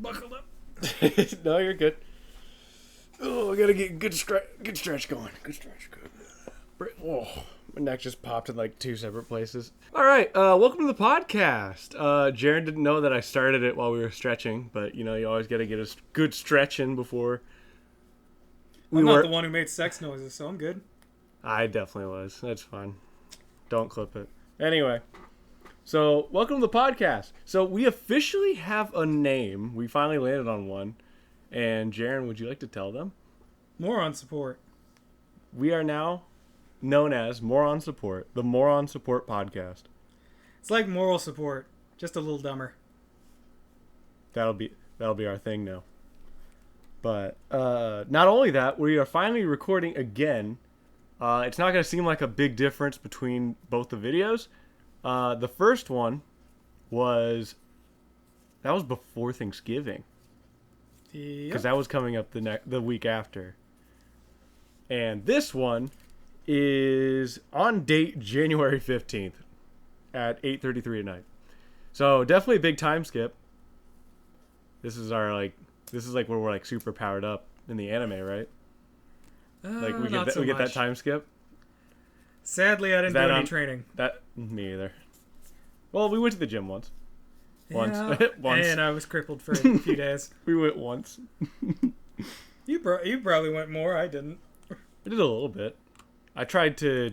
buckled up. No, you're good. Oh, I gotta get good stretch going. Good stretch. Good. Oh, my neck just popped in like 2 separate places. All right, welcome to the podcast. Jaron didn't know that I started it while we were stretching, but you always gotta get a good stretch in before. I'm not the one who made sex noises, so I'm good. I definitely was. That's fine. Don't clip it. Anyway, so welcome to the podcast. So we officially have a name. We finally landed on one. And Jaron, would you like to tell them? Moron Support. We are now known as Moron Support, the Moron Support Podcast. It's like moral support, just a little dumber. That'll be our thing now. But not only that, we are finally recording again. It's not going to seem like a big difference between both the videos. The first one was before Thanksgiving. Because that was coming up the week after. And this one is on date January 15th at 8:33 at night. So definitely a big time skip. This is like where we're like super powered up in the anime, right? Like we get that time skip. Sadly, I didn't do any training. Me either. Well, we went to the gym once. Once. And I was crippled for a few days. We went once. You probably went more. I didn't. I did a little bit. I tried to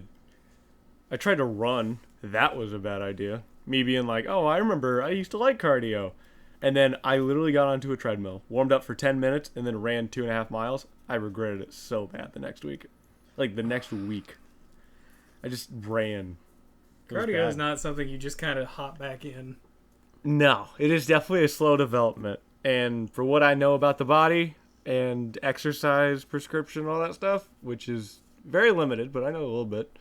run. That was a bad idea. Me being like, oh, I remember I used to like cardio. And then I literally got onto a treadmill, warmed up for 10 minutes, and then ran 2.5 miles. I regretted it so bad the next week. Like the next week. I just ran. Cardio is not something you just kind of hop back in. No, it is definitely a slow development. And for what I know about the body and exercise prescription and all that stuff, which is very limited, but I know a little bit.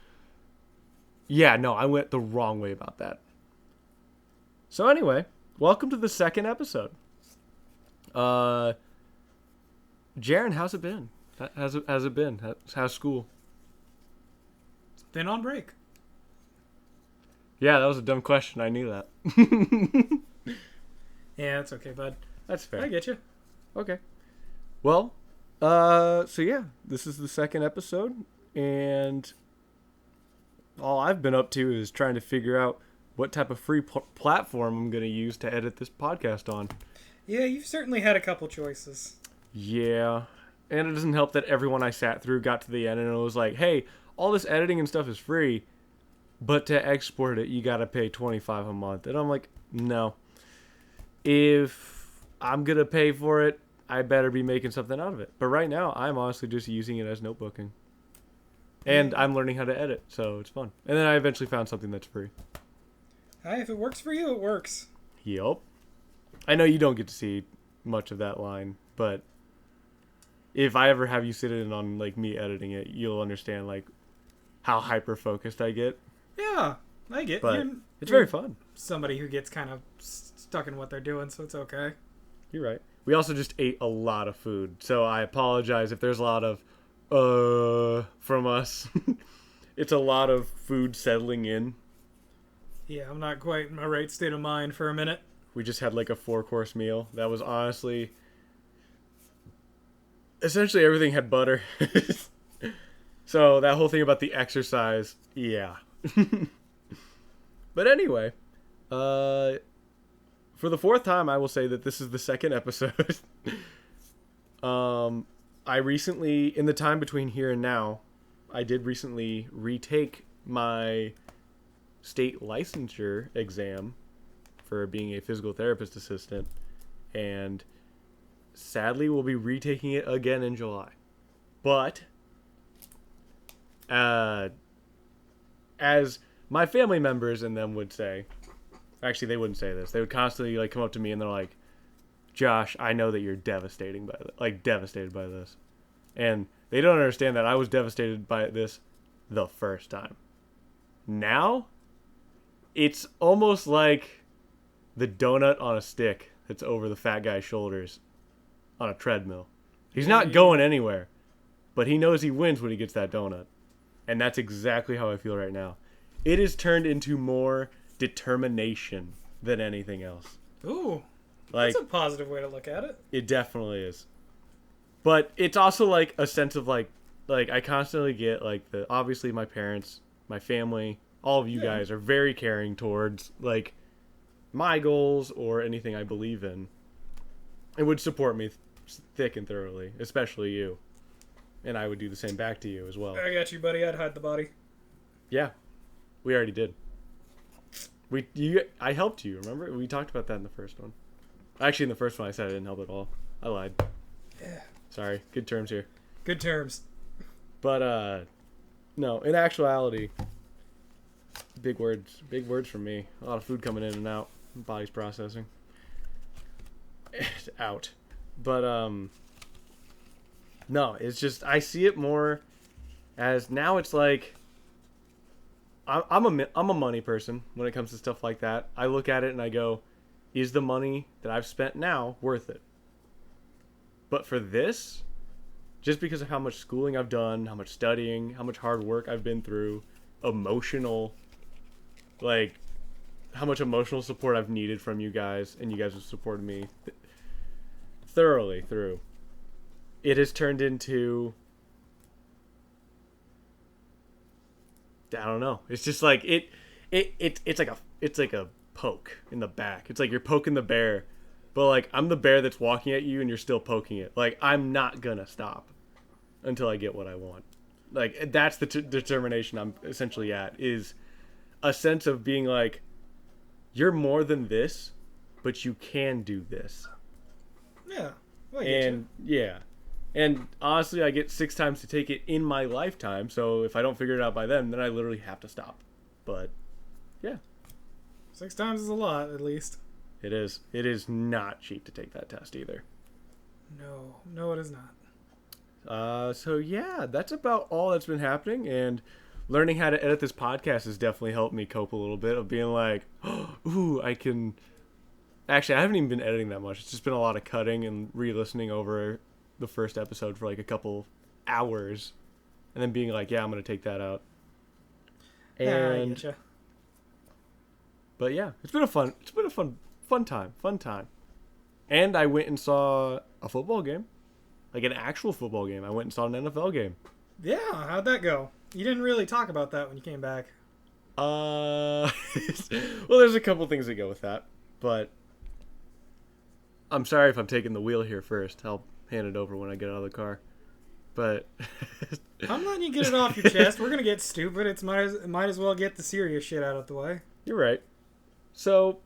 Yeah, no, I went the wrong way about that. So anyway, welcome to the second episode. Jaron, how's it been? How's it been? How's school? Been on break. Yeah, that was a dumb question. I knew that. Yeah, it's okay, bud. That's fair. I get you. Okay. Well, so yeah, this is the second episode, and all I've been up to is trying to figure out what type of free platform I'm going to use to edit this podcast on. Yeah, you've certainly had a couple choices. Yeah, and it doesn't help that everyone I sat through got to the end and it was like, hey, all this editing and stuff is free, but to export it, you got to pay $25 a month. And I'm like, no. If I'm going to pay for it, I better be making something out of it. But right now, I'm honestly just using it as notebooking. And I'm learning how to edit, so it's fun. And then I eventually found something that's free. Hi, if it works for you, it works. Yup. I know you don't get to see much of that line, but if I ever have you sit in on like me editing it, you'll understand like how hyper focused I get. Yeah, I get. But it's very fun. Somebody who gets kind of stuck in what they're doing, so it's okay. You're right. We also just ate a lot of food, so I apologize if there's a lot of from us. It's a lot of food settling in. Yeah, I'm not quite in my right state of mind for a minute. We just had like a 4-course meal. That was honestly... Essentially everything had butter. So that whole thing about the exercise, yeah. But anyway, for the 4th time, I will say that this is the second episode. I recently, in the time between here and now, I did recently retake my state licensure exam for being a physical therapist assistant, and sadly we'll be retaking it again in July. But as my family members and them would say, actually they wouldn't say this, they would constantly like come up to me and they're like, Josh, I know that you're devastated by this. And they don't understand that I was devastated by this the first time. Now, it's almost like the donut on a stick that's over the fat guy's shoulders on a treadmill. He's not going anywhere, but he knows he wins when he gets that donut. And that's exactly how I feel right now. It has turned into more determination than anything else. Ooh. Like, That's a positive way to look at it. it definitely is. But it's also like a sense of like I constantly get like obviously my parents, my family, all of you guys are very caring towards like my goals or anything I believe in. It would support me thick and thoroughly, especially you. And I would do the same back to you as well. I got you, buddy. I'd hide the body. Yeah. We already did. I helped you, remember? We talked about that in the first one. Actually, in the first one I said I didn't help at all. I lied. Yeah. Sorry. Good terms here. Good terms. But no, in actuality, big words from me. A lot of food coming in and out. Body's processing. Out. But no, it's just I see it more as now it's like I'm a money person when it comes to stuff like that. I look at it and I go, is the money that I've spent now worth it? But for this, just because of how much schooling I've done, how much studying, how much hard work I've been through, emotional, like how much emotional support I've needed from you guys, and you guys have supported me thoroughly through, it has turned into, I don't know. It's just like it's like a poke in the back. It's like you're poking the bear, but like I'm the bear that's walking at you and you're still poking it. Like I'm not gonna stop until I get what I want. Like that's the determination I'm essentially at, is a sense of being like, you're more than this, but you can do this. Yeah. And yeah. And honestly, I get 6 times to take it in my lifetime, so if I don't figure it out by then I literally have to stop. But yeah. 6 times is a lot, at least. It is. It is not cheap to take that test either. No, it is not. So yeah, that's about all that's been happening, and learning how to edit this podcast has definitely helped me cope a little bit of being like, ooh, I can... Actually, I haven't even been editing that much. It's just been a lot of cutting and re-listening over the first episode for like a couple hours, and then being like, yeah, I'm going to take that out. And yeah, I getcha. But yeah, it's been a fun time. And I went and saw a football game. Like an actual football game. I went and saw an NFL game. Yeah, how'd that go? You didn't really talk about that when you came back. Well, there's a couple things that go with that, but I'm sorry if I'm taking the wheel here first. I'll hand it over when I get out of the car. But I'm letting you get it off your chest. We're gonna get stupid. It might as well get the serious shit out of the way. You're right. So,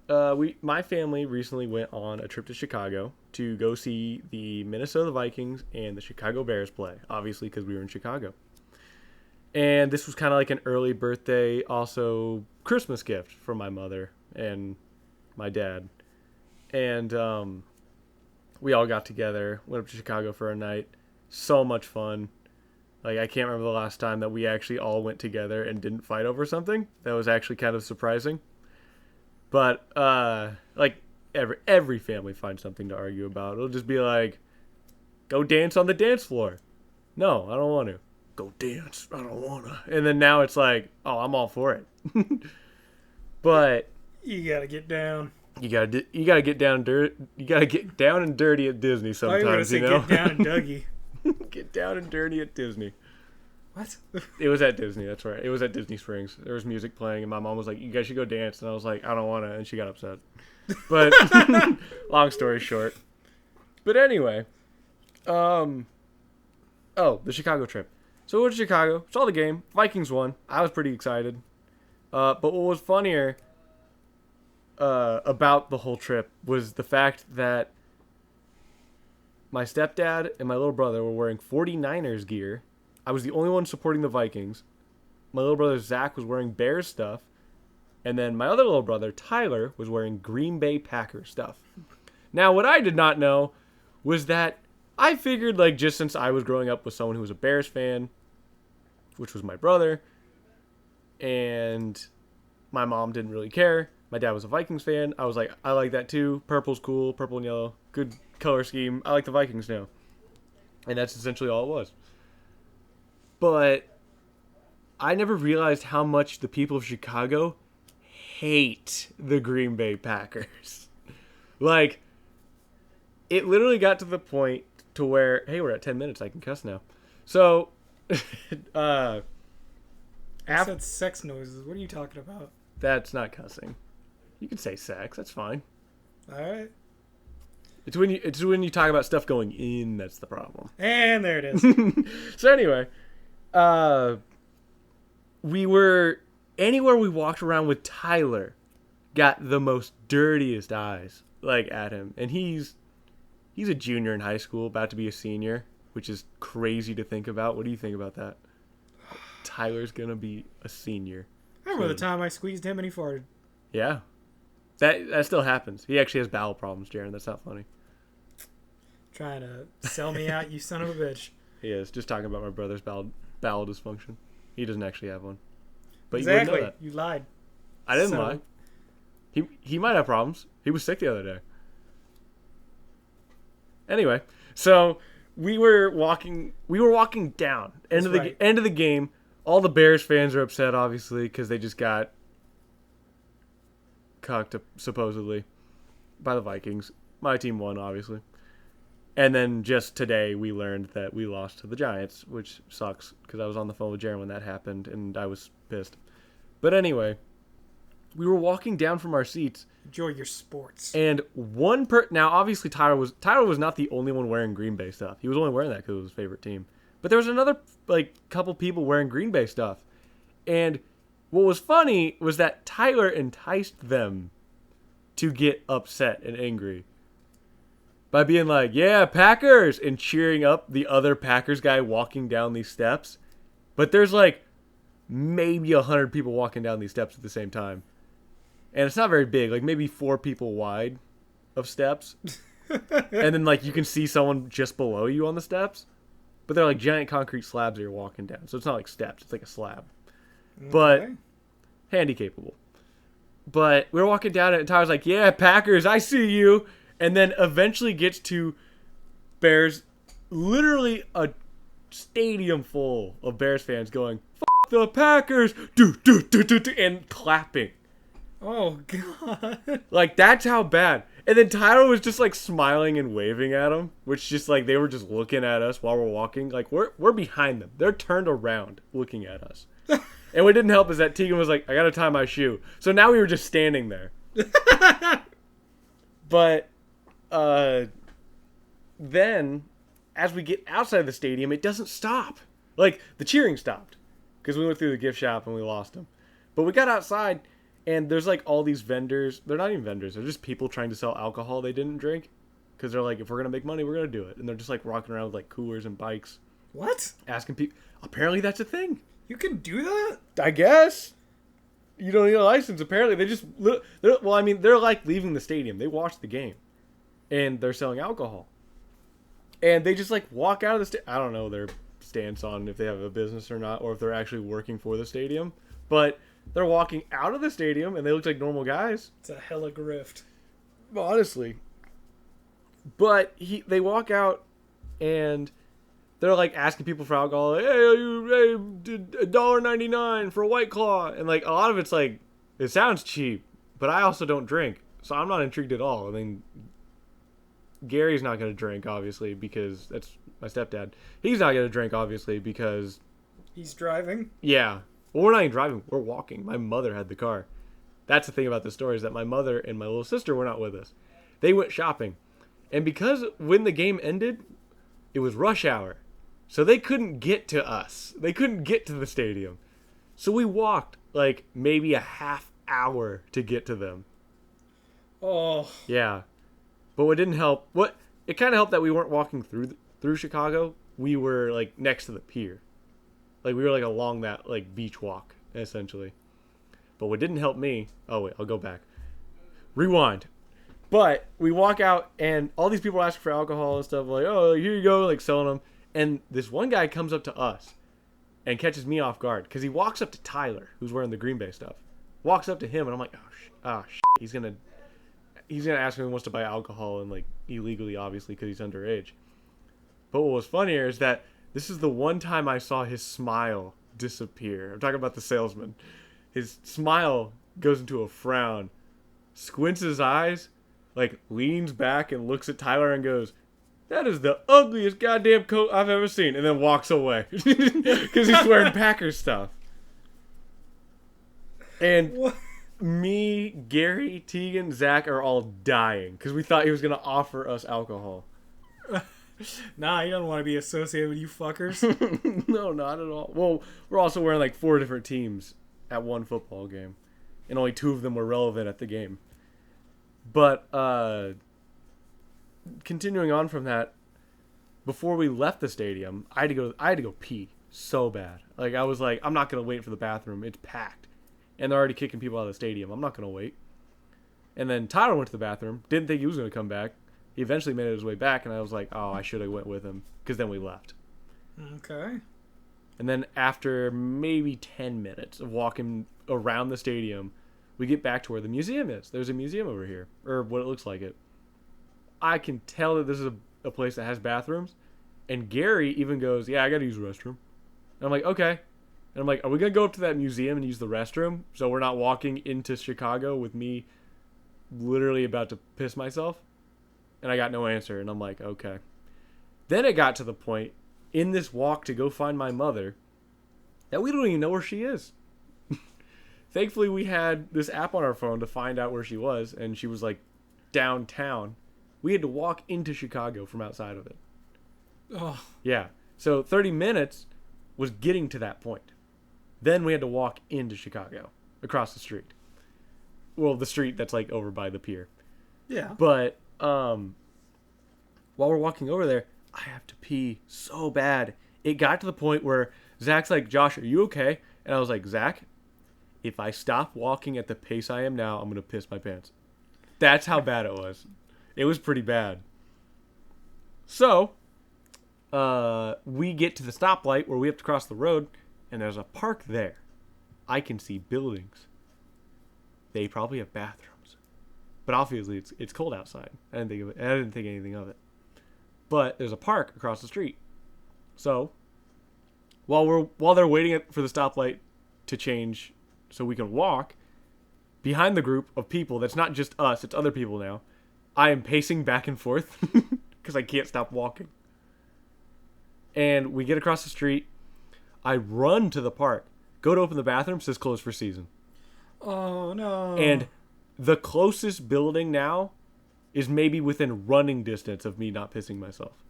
my family recently went on a trip to Chicago to go see the Minnesota Vikings and the Chicago Bears play, obviously because we were in Chicago. And this was kind of like an early birthday, also Christmas gift from my mother and my dad. And we all got together, went up to Chicago for a night. So much fun. Like, I can't remember the last time that we actually all went together and didn't fight over something. That was actually kind of surprising. But, like, every family finds something to argue about. It'll just be like, go dance on the dance floor. No, I don't want to. Go dance. I don't want to. And then now it's like, oh, I'm all for it. But you gotta get down. You gotta get down You gotta get down and dirty at Disney sometimes. You know. Get down and Dougie. Get down and dirty at Disney. What? It was at Disney. That's right. It was at Disney Springs. There was music playing, and my mom was like, "You guys should go dance," and I was like, "I don't want to," and she got upset. But long story short. But anyway, the Chicago trip. So we went to Chicago, saw the game. Vikings won. I was pretty excited. But what was funnier about the whole trip was the fact that my stepdad and my little brother were wearing 49ers gear. I was the only one supporting the Vikings. My little brother Zach was wearing Bears stuff. And then my other little brother, Tyler, was wearing Green Bay Packers stuff. Now, what I did not know was that I figured, like, just since I was growing up with someone who was a Bears fan, which was my brother, and my mom didn't really care. My dad was a Vikings fan. I was like, I like that too. Purple's cool. Purple and yellow. Good color scheme. I like the Vikings now. And that's essentially all it was. But I never realized how much the people of Chicago hate the Green Bay Packers. Like, it literally got to the point to where, hey, we're at 10 minutes. I can cuss now. So, I said sex noises. What are you talking about? that's not cussing. You can say sex. That's fine. All right. It's when you talk about stuff going in that's the problem. And there it is. So anyway, we were anywhere we walked around with Tyler, got the most dirtiest eyes like at him, and he's a junior in high school, about to be a senior, which is crazy to think about. What do you think about that? Tyler's gonna be a senior. I remember the time I squeezed him and he farted. Yeah, that still happens. He actually has bowel problems, Jaron. That's not funny. Trying to sell me out, you son of a bitch. He is just talking about my brother's bowel dysfunction. He doesn't actually have one. But Exactly. you wouldn't know that. You lied. I didn't So- lie. He might have problems. He was sick the other day. Anyway, so we were walking down end of the right. end of the game. All the Bears fans are upset, obviously, because they just got cucked supposedly by the Vikings. My team won, obviously. And then just today we learned that we lost to the Giants, which sucks because I was on the phone with Jaron when that happened and I was pissed. But anyway, we were walking down from our seats Enjoy your sports. and now obviously Tyler was not the only one wearing Green Bay stuff. He was only wearing that because it was his favorite team. But there was another couple people wearing Green Bay stuff. And what was funny was that Tyler enticed them to get upset and angry by being like, "Yeah, Packers," and cheering up the other Packers guy walking down these steps. But there's maybe 100 people walking down these steps at the same time. And it's not very big, maybe 4 people wide of steps. And then you can see someone just below you on the steps. But they're giant concrete slabs that you're walking down. So it's not like steps, it's like a slab. But Okay. handy capable. But we were walking down it and Tyler's like, "Yeah, Packers, I see you." And then eventually gets to Bears, literally a stadium full of Bears fans going, "F the Packers," do, and clapping. Oh, God. That's how bad. And then Tyler was just smiling and waving at them, which just they were just looking at us while we're walking. We're behind them. They're turned around looking at us. And what didn't help is that Tegan was like, "I gotta tie my shoe." So now we were just standing there. But then as we get outside the stadium, it doesn't stop. The cheering stopped because we went through the gift shop and we lost them. But we got outside and there's all these vendors. They're not even vendors. They're just people trying to sell alcohol they didn't drink because they're if we're going to make money, we're going to do it. And they're just rocking around with coolers and bikes What? asking people. Apparently that's a thing. You can do that? I guess. You don't need a license. Apparently they just, they're leaving the stadium. They watch the game. And they're selling alcohol. And they just walk out of the I don't know their stance on if they have a business or not, or if they're actually working for the stadium. But they're walking out of the stadium and they look like normal guys. It's a hella grift. Honestly. But they walk out and they're asking people for alcohol. Hey, $1.99 for a White Claw. And a lot of it's it sounds cheap, but I also don't drink. So I'm not intrigued at all. I mean, Gary's not going to drink, obviously, because that's my stepdad. He's not going to drink, obviously, because... He's driving? Yeah. Well, we're not even driving. We're walking. My mother had the car. That's the thing about this story is that my mother and my little sister were not with us. They went shopping. And because when the game ended, it was rush hour. So they couldn't get to us. They couldn't get to the stadium. So we walked maybe a half hour to get to them. Oh. Yeah. But what didn't help, it kind of helped that we weren't walking through Chicago. We were next to the pier. We were along that beach walk essentially. But what didn't help me, oh wait, I'll go back. Rewind. But we walk out and all these people ask for alcohol and stuff "Oh, here you go," selling them. And this one guy comes up to us and catches me off guard because he walks up to Tyler, who's wearing the Green Bay stuff. Walks up to him and I'm like, oh shit, he's gonna ask me if he wants to buy alcohol and illegally, obviously, because he's underage. But what was funnier is that this is the one time I saw his smile disappear. I'm talking about the salesman. His smile goes into a frown, squints his eyes, like leans back and looks at Tyler and goes, "That is the ugliest goddamn coat I've ever seen," and then walks away because he's wearing Packers stuff. And What? me, Gary, Tegan, Zach are all dying because we thought he was gonna offer us alcohol. Nah, you don't want to be associated with you fuckers. No, not at all. Well, we're also wearing like 4 different teams at one football game, and only 2 of them were relevant at the game. But continuing on from that, before we left the stadium, I had to go pee so bad. Like I was like, I'm not gonna wait for the bathroom. It's packed, and they're already kicking people out of the stadium. I'm not gonna wait. And then Tyler went to the bathroom. Didn't think he was gonna come back. He eventually made his way back, and I was like, oh, I should have went with him, because then we left. Okay. And then after maybe 10 minutes of walking around the stadium, we get back to where the museum is. There's a museum over here, or what it looks like it. I can tell that this is a place that has bathrooms, and Gary even goes, yeah, I gotta use the restroom. And I'm like, okay. And I'm like, are we gonna go up to that museum and use the restroom so we're not walking into Chicago with me literally about to piss myself? And I got no answer, and I'm like, okay. Then it got to the point, in this walk to go find my mother, that we don't even know where she is. Thankfully, we had this app on our phone to find out where she was, and she was, like, downtown. We had to walk into Chicago from outside of it. Oh. Yeah. So 30 minutes was getting to that point. Then we had to walk into Chicago, across the street. Well, the street that's, like, over by the pier. Yeah. But while we're walking over there, I have to pee so bad. It got to the point where Zach's like, Josh, are you okay? And I was like, Zach, if I stop walking at the pace I am now, I'm going to piss my pants. That's how bad it was. It was pretty bad. So, we get to the stoplight where we have to cross the road, and there's a park there. I can see buildings. They probably have bathrooms. But obviously, it's cold outside. I didn't think of it. I didn't think anything of it. But there's a park across the street. So, while they're waiting for the stoplight to change so we can walk, behind the group of people, that's not just us, it's other people now, I am pacing back and forth because I can't stop walking. And we get across the street. I run to the park. Go to open the bathroom, says closed for season. Oh, no. And the closest building now is maybe within running distance of me not pissing myself.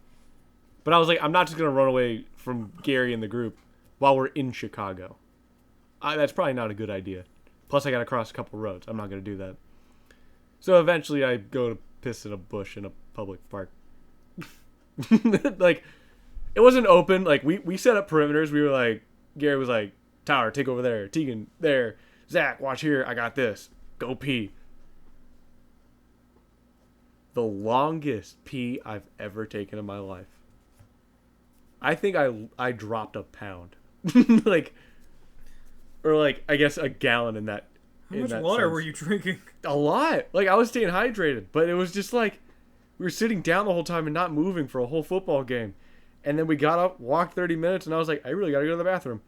But I was like, I'm not just going to run away from Gary and the group while we're in Chicago. That's probably not a good idea. Plus, I got to cross a couple roads. I'm not going to do that. So eventually, I go to piss in a bush in a public park. Like, it wasn't open. Like, we set up perimeters. We were like, Gary was like, Tower, take over there. Tegan, there. Zach, watch here. I got this. Go pee. The longest pee I've ever taken in my life. I think I dropped a pound. Like, I guess a gallon in that. How much water were you drinking? A lot. Like, I was staying hydrated, but it was just like we were sitting down the whole time and not moving for a whole football game. And then we got up, walked 30 minutes, and I was like, I really got to go to the bathroom.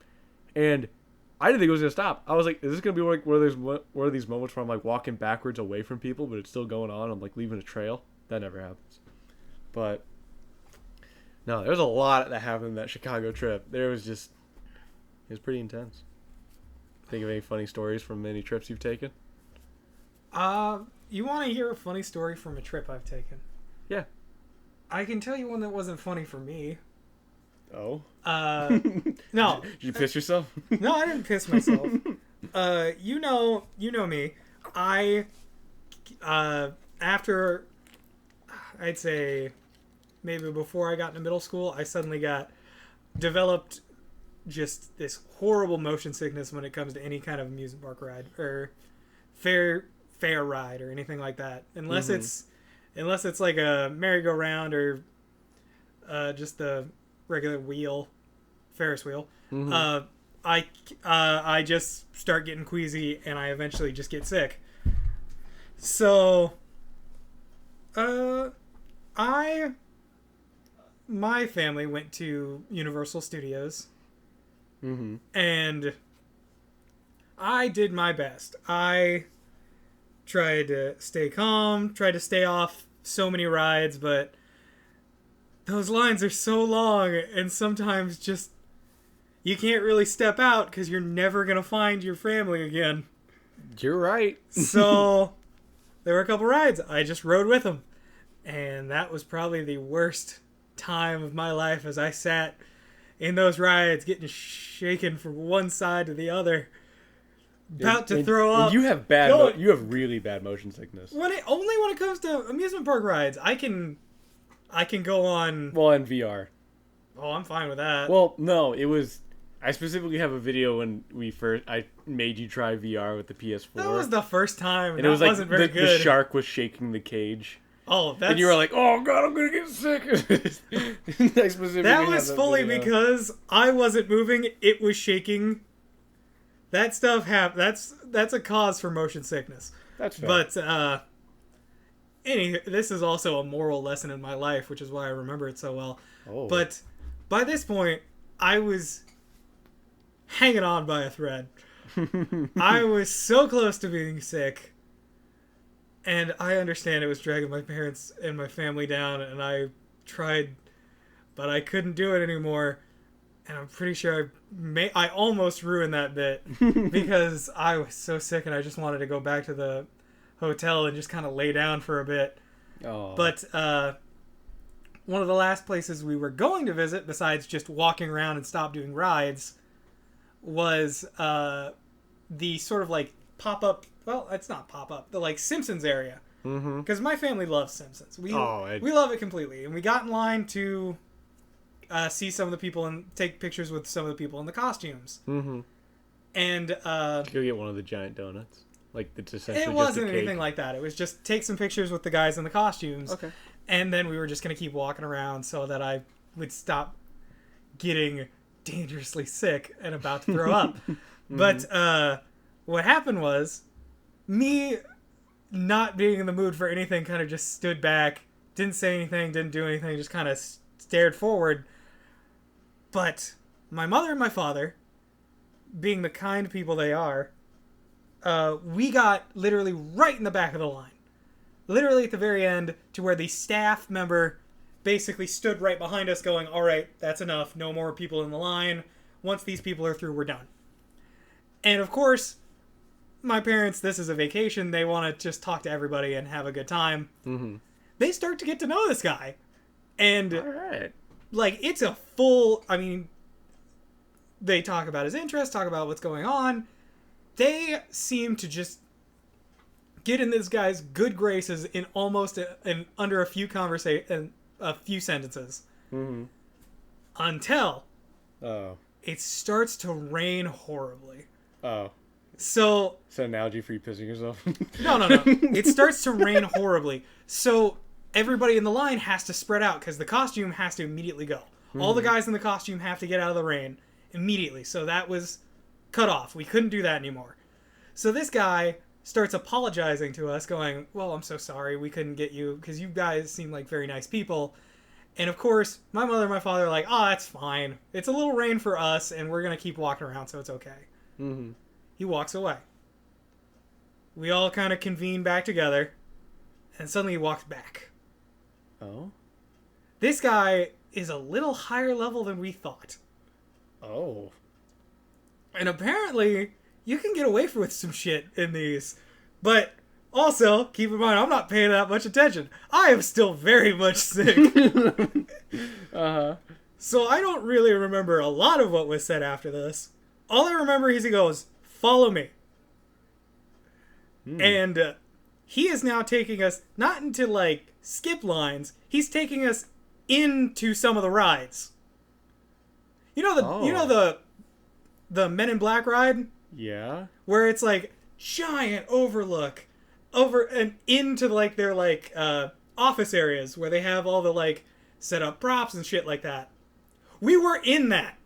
And I didn't think it was going to stop. I was like, is this going to be like one of these moments where I'm like walking backwards away from people, but it's still going on? I'm like leaving a trail. That never happens. But no, there's a lot that happened in that Chicago trip. It was pretty intense. Think of any funny stories from any trips you've taken? You want to hear a funny story from a trip I've taken? Yeah. I can tell you one that wasn't funny for me. Oh? No. Did you piss yourself? No, I didn't piss myself. You know me. After, I'd say, maybe before I got into middle school, I suddenly developed just this horrible motion sickness when it comes to any kind of amusement park ride or fair ride or anything like that. Unless it's like a merry-go-round or just the regular wheel, Ferris wheel. Mm-hmm. I just start getting queasy and I eventually just get sick. So, my family went to Universal Studios. Mm-hmm. And I did my best. I tried to stay calm, tried to stay off so many rides, but those lines are so long, and sometimes just you can't really step out because you're never going to find your family again. You're right. So there were a couple rides. I just rode with them. And that was probably the worst time of my life as I sat in those rides getting shaken from one side to the other. About to throw up. And you have bad. You have really bad motion sickness. Only when it comes to amusement park rides. I can go on. Well, in VR. Oh, I'm fine with that. Well, no, it was. I specifically have a video when I made you try VR with the PS4. That was the first time, and it was like wasn't very good. The shark was shaking the cage. Oh, that's... And you were like, "Oh God, I'm gonna get sick." That was fully because I wasn't moving; it was shaking. That stuff that's a cause for motion sickness. That's fair. But this is also a moral lesson in my life, which is why I remember it so well. Oh. But by this point, I was hanging on by a thread. I was so close to being sick. And I understand it was dragging my parents and my family down, and I tried, but I couldn't do it anymore. And I'm pretty sure I almost ruined that bit because I was so sick and I just wanted to go back to the hotel and just kind of lay down for a bit. Oh. But one of the last places we were going to visit, besides just walking around and stop doing rides, was the sort of like pop-up. Well, it's not pop-up. The like Simpsons area. Because my family loves Simpsons. We love it completely. And we got in line to see some of the people and take pictures with some of the people in the costumes. And go get one of the giant donuts. Like it's essentially it wasn't just a cake. anything like that. It was just take some pictures with the guys in the costumes. Okay. And then we were just going to keep walking around so that I would stop getting dangerously sick and about to throw up. But what happened was me not being in the mood for anything kind of just stood back, didn't say anything, didn't do anything, just kind of stared forward. But my mother and my father, being the kind people they are, we got literally right in the back of the line. Literally at the very end to where the staff member basically stood right behind us going, all right, that's enough. No more people in the line. Once these people are through, we're done. And of course, my parents, this is a vacation. They want to just talk to everybody and have a good time. They start to get to know this guy. And all right. Like, it's a full, I mean, they talk about his interests, talk about what's going on. They seem to just get in this guy's good graces in almost under a few sentences. Until it starts to rain horribly. So it's an analogy for you pissing yourself. No. It starts to rain horribly. So everybody in the line has to spread out because the costume has to immediately go. All the guys in the costume have to get out of the rain immediately. So that was cut off. We couldn't do that anymore. So this guy starts apologizing to us, going, well, I'm so sorry we couldn't get you because you guys seem like very nice people. And of course, my mother and my father are like, oh, that's fine. It's a little rain for us, and we're going to keep walking around, so it's okay. He walks away. We all kind of convene back together, and suddenly he walks back. Oh? This guy is a little higher level than we thought. Oh. And apparently, you can get away with some shit in these. But also, keep in mind, I'm not paying that much attention. I am still very much sick. So I don't really remember a lot of what was said after this. All I remember is he goes, follow me. And he is now taking us, not into like skip lines, he's taking us into some of the rides. You know the Men in Black ride? Yeah. Where it's like giant overlook over and into like their like office areas where they have all the like set up props and shit like that. We were in that.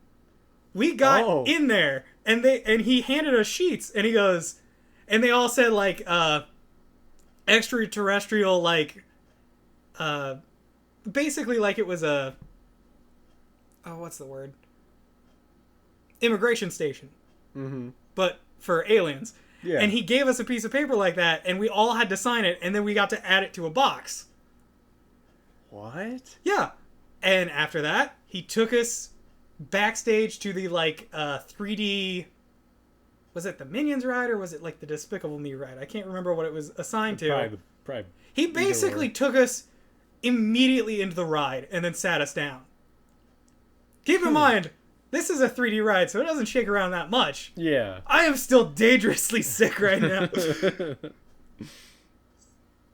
We got in there and he handed us sheets and he goes, and they all said like extraterrestrial like basically like it was a what's the word? Immigration station. But for aliens. Yeah. And he gave us a piece of paper like that, and we all had to sign it, and then we got to add it to a box. What? Yeah. And after that, he took us backstage to the 3D. Was it the Minions ride or was it like the Despicable Me ride? I can't remember what it was assigned to. Probably. He basically took us immediately into the ride and then sat us down. Keep in mind, this is a 3D ride, so it doesn't shake around that much. Yeah. I am still dangerously sick right now.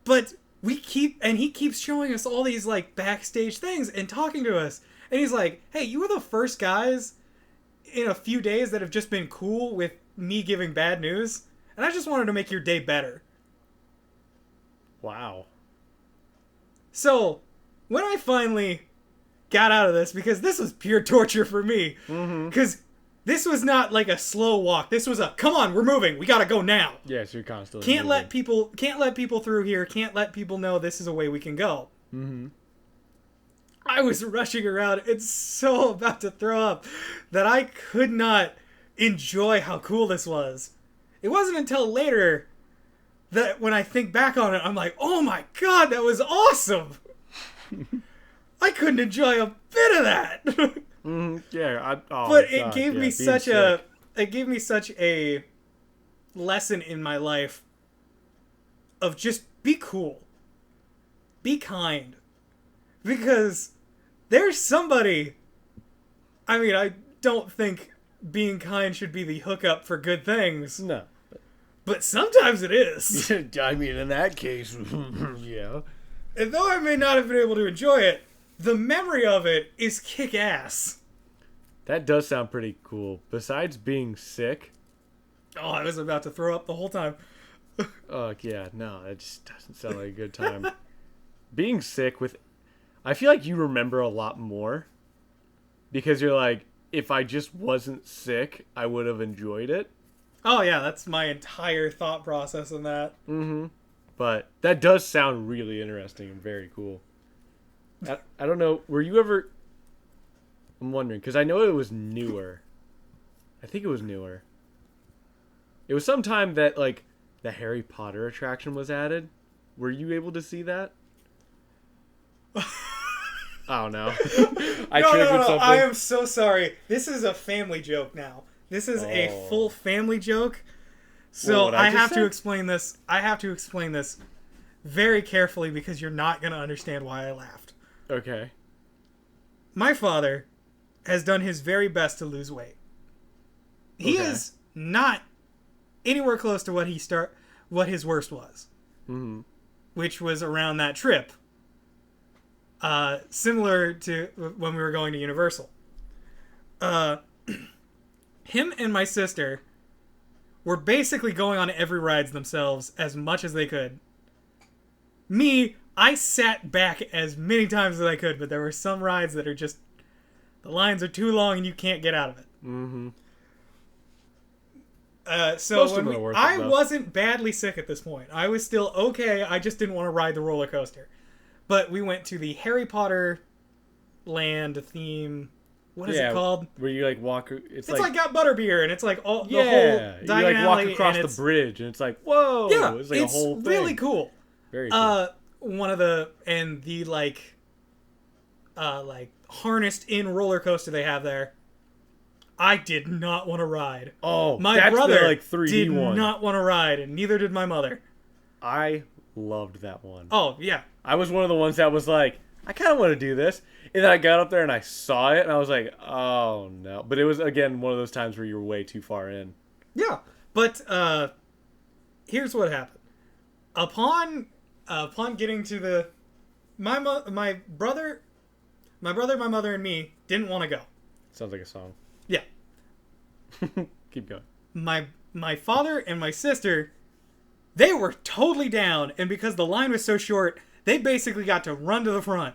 But he keeps showing us all these like backstage things and talking to us. And he's like, hey, you were the first guys in a few days that have just been cool with me giving bad news. And I just wanted to make your day better. Wow. So, when I finally got out of this, because this was pure torture for me, because this was not like a slow walk. This was a, come on, we're moving. We gotta go now. Yeah, so you're constantly Can't let moving. people through here. Can't let people know this is a way we can go. Mm-hmm. I was rushing around. It's so about to throw up that I could not enjoy how cool this was. It wasn't until later that when I think back on it, I'm like, oh my god, that was awesome. I couldn't enjoy a bit of that. Yeah, but it gave me such a lesson in my life of just be cool, be kind, because there's somebody. I mean, I don't think being kind should be the hookup for good things. No. But sometimes it is. I mean, in that case, yeah. And though I may not have been able to enjoy it, the memory of it is kick-ass. That does sound pretty cool. Besides being sick. Oh, I was about to throw up the whole time. Oh, yeah, no, it just doesn't sound like a good time. Being sick with... I feel like you remember a lot more. Because you're like, if I just wasn't sick, I would have enjoyed it. Oh, yeah, that's my entire thought process in that. Mm-hmm. But that does sound really interesting and very cool. I don't know, were you ever... I'm wondering, because I know it was newer. I think it was newer. It was sometime that, like, the Harry Potter attraction was added. Were you able to see that? I don't know. I triggered something. I am so sorry. This is a family joke now. This is a full family joke. So What I just have said? to explain this. I have to explain this very carefully because you're not going to understand why I laughed. Okay. My father has done his very best to lose weight. He Okay. is not anywhere close to what his worst was, which was around that trip. Similar to when we were going to Universal. Him and my sister were basically going on every rides themselves as much as they could. Me, I sat back as many times as I could, but there were some rides that are just... The lines are too long and you can't get out of it. Mm-hmm. So Most of them are worth it, I though. wasn't badly sick at this point. I was still okay. I just didn't want to ride the roller coaster. But we went to the Harry Potter land theme. What is it called? Where you like walk... It's like got butterbeer, and it's like all the yeah, whole you Diagon like walk Alley, across and the bridge, and it's like, whoa! yeah, it's like a whole thing. really cool. Very cool. One of the like harnessed in roller coaster they have there. I did not want to ride. Oh, My that's brother the, like, 3D did one. not want to ride, and neither did my mother. I loved that one. Oh yeah, I was one of the ones that was like, I kind of want to do this. And then I got up there and I saw it, and I was like, oh no. But it was, again, one of those times where you were way too far in. yeah. But here's what happened. Upon getting to the my brother, my mother, and me didn't want to go. Sounds like a song. Yeah. Keep going. My father and my sister, they were totally down, and because the line was so short, they basically got to run to the front.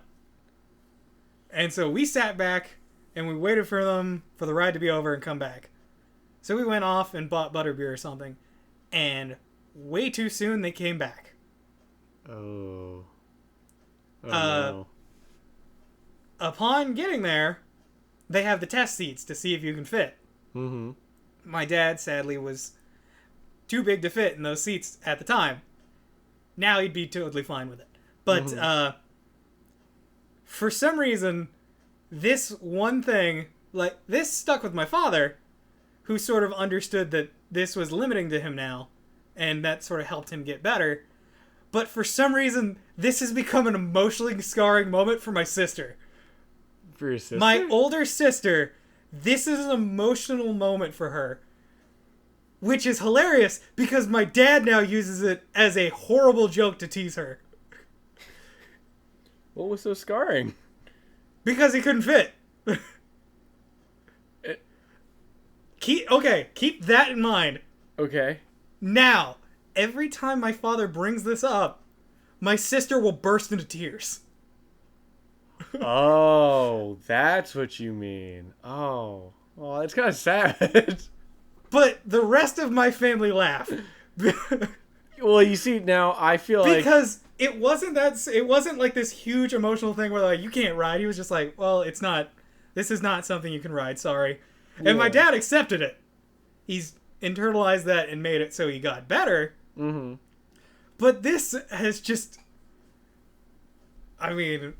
And so we sat back and we waited for the ride to be over and come back. So we went off and bought butterbeer or something, and way too soon they came back. Oh. Oh no. Upon getting there, they have the test seats to see if you can fit. Mm-hmm. My dad, sadly, was too big to fit in those seats at the time. Now he'd be totally fine with it. But for some reason, this one thing, like, this stuck with my father, who sort of understood that this was limiting to him now, and that sort of helped him get better. But for some reason, this has become an emotionally scarring moment for my sister. For your sister? My older sister, this is an emotional moment for her. Which is hilarious, because my dad now uses it as a horrible joke to tease her. What was so scarring? Because he couldn't fit. Keep that in mind. Okay. Now, every time my father brings this up, my sister will burst into tears. Oh, that's what you mean. Oh. Well, that's kind of sad. But the rest of my family laugh. Well, you see, now I feel like... Because it wasn't like this huge emotional thing where like, you can't ride. He was just like, well, this is not something you can ride, sorry. And my dad accepted it. He's internalized that and made it so he got better. Mm-hmm. But this has just... I mean,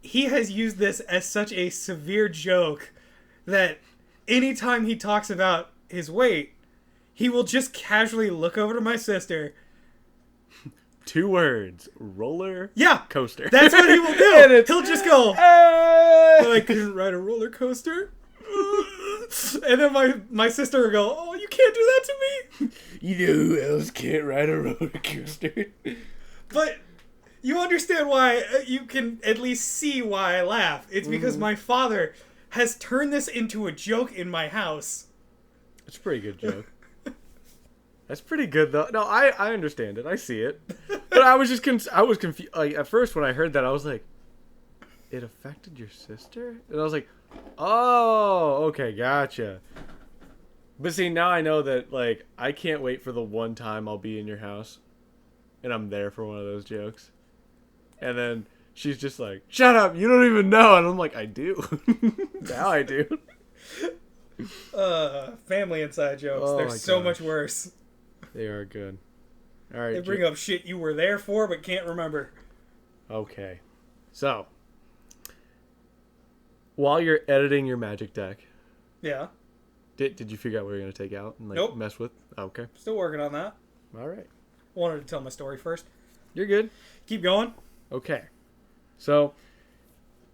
he has used this as such a severe joke that anytime he talks about his weight, he will just casually look over to my sister. 2 words. Roller coaster. That's what he will do. He'll just go, I couldn't ride a roller coaster. And then my sister will go, oh, you can't do that to me. You know who else can't ride a roller coaster? But you understand why, you can at least see why I laugh. It's because my father has turned this into a joke in my house. It's a pretty good joke. That's pretty good, though. No, I understand it. I see it. But I was just I was confused. Like, at first, when I heard that, I was like, it affected your sister? And I was like, oh, okay, gotcha. But see, now I know that, like, I can't wait for the one time I'll be in your house. And I'm there for one of those jokes. And then she's just like, shut up, you don't even know. And I'm like, I do. Now I do. Family inside jokes. Oh They're my so gosh. much worse. They are good. All right. They bring up shit you were there for but can't remember. Okay. So, while you're editing your magic deck, Yeah. did you figure out what you're going to take out and like Nope. mess with? Oh, okay. Still working on that. All right. Wanted to tell my story first. You're good. Keep going. Okay. So,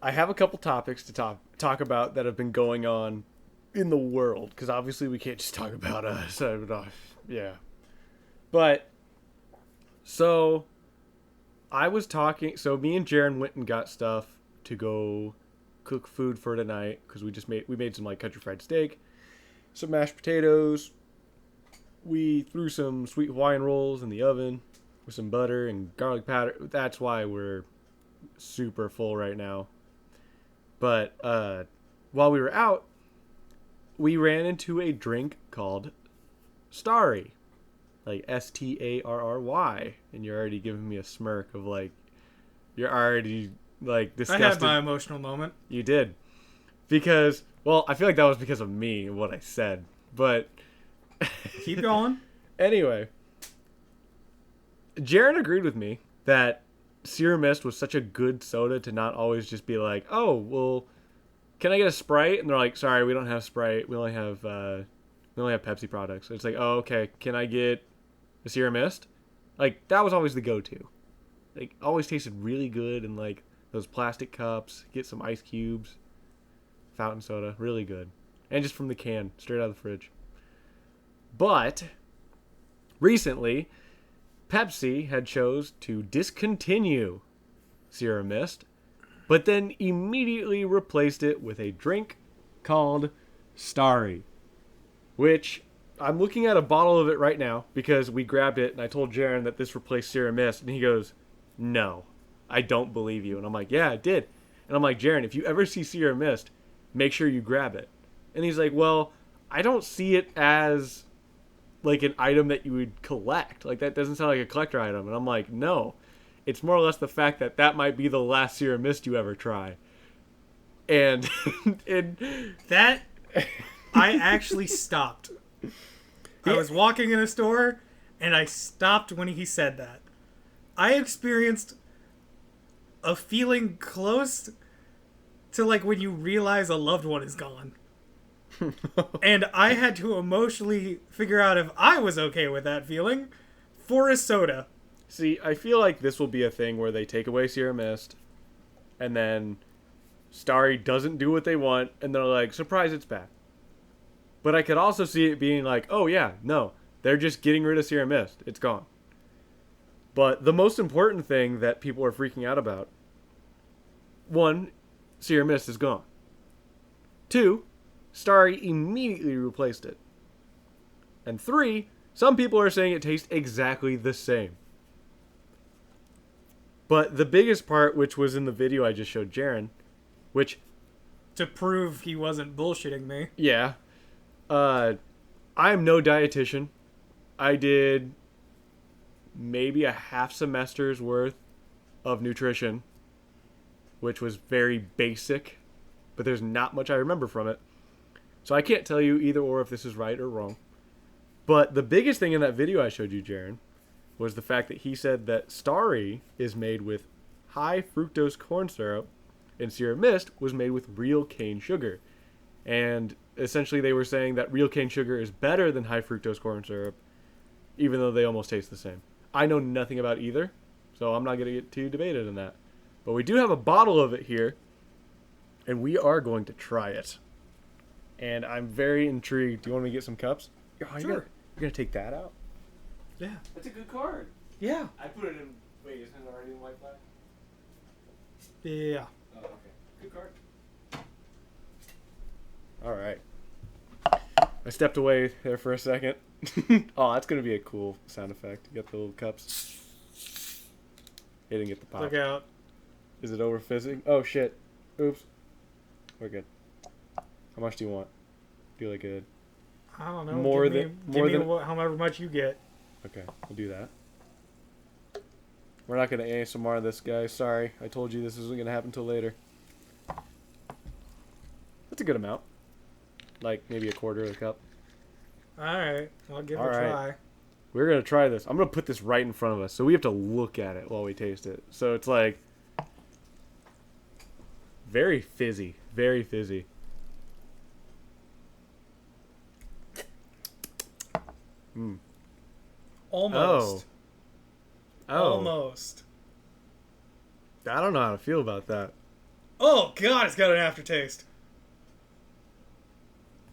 I have a couple topics to talk about that have been going on in the world, because obviously we can't just talk about us. Yeah. But, so, I was talking, so me and Jaren went and got stuff to go cook food for tonight, because we made some like country fried steak, some mashed potatoes, we threw some sweet Hawaiian rolls in the oven with some butter and garlic powder. That's why we're super full right now. But while we were out, we ran into a drink called Starry. Like Starry. And you're already giving me a smirk of like, you're already like disgusted. I had my emotional moment. You did. Because, well, I feel like that was because of me and what I said. But Keep going. anyway, Jaren agreed with me that Sierra Mist was such a good soda to not always just be like, oh, well, can I get a Sprite? And they're like, sorry, we don't have Sprite. We only have Pepsi products. It's like, oh, okay. Can I get a Sierra Mist? Like, that was always the go-to. Like, always tasted really good in, like, those plastic cups. Get some ice cubes. Fountain soda. Really good. And just from the can. Straight out of the fridge. But, recently, Pepsi had chose to discontinue Sierra Mist, but then immediately replaced it with a drink called Starry, which I'm looking at a bottle of it right now because we grabbed it and I told Jaren that this replaced Sierra Mist, and he goes, no, I don't believe you. And I'm like, yeah, it did. And I'm like, Jaren, if you ever see Sierra Mist, make sure you grab it. And he's like, well, I don't see it as like an item that you would collect. Like, that doesn't sound like a collector item. And I'm like, no. It's more or less the fact that that might be the last Sierra Mist you ever try. And That, I actually stopped. I was walking in a store, and I stopped when he said that. I experienced a feeling close to like when you realize a loved one is gone. And I had to emotionally figure out if I was okay with that feeling for a soda. See, I feel like this will be a thing where they take away Sierra Mist, and then Starry doesn't do what they want, and they're like, surprise, it's back. But I could also see it being like, oh yeah, no, they're just getting rid of Sierra Mist. It's gone. But the most important thing that people are freaking out about, one, Sierra Mist is gone. Two, Starry immediately replaced it. And three, some people are saying it tastes exactly the same. But the biggest part, which was in the video I just showed Jaren, which... To prove he wasn't bullshitting me. Yeah. I am no dietitian. I did maybe a half semester's worth of nutrition, which was very basic, but there's not much I remember from it. So I can't tell you either or if this is right or wrong. But the biggest thing in that video I showed you, Jaren, was the fact that he said that Starry is made with high fructose corn syrup and Sierra Mist was made with real cane sugar. And essentially they were saying that real cane sugar is better than high fructose corn syrup, even though they almost taste the same. I know nothing about either, so I'm not going to get too debated in that. But we do have a bottle of it here, and we are going to try it. And I'm very intrigued. Do you want me to get some cups? Oh, Sure. You're going to take that out? Yeah. That's a good card. Yeah. I put it in... Wait, isn't it already in white flag? Yeah. Oh, okay. Good card. All right. I stepped away there for a second. Oh, that's going to be a cool sound effect. You got the little cups. It didn't get the pop. Look out. Is it over fizzing? Oh, shit. Oops. We're good. How much do you want? Do like a... I don't know. More give than- me, more give me than- what, however much you get. Okay, we'll do that. We're not going to ASMR this guy. Sorry. I told you this isn't going to happen until later. That's a good amount. Like maybe a quarter of a cup. Alright. I'll give it All a right. try. We're going to try this. I'm going to put this right in front of us. So we have to look at it while we taste it. So it's like... very fizzy. Very fizzy. Mm. Almost. Oh. Almost. I don't know how to feel about that. Oh, God, it's got an aftertaste.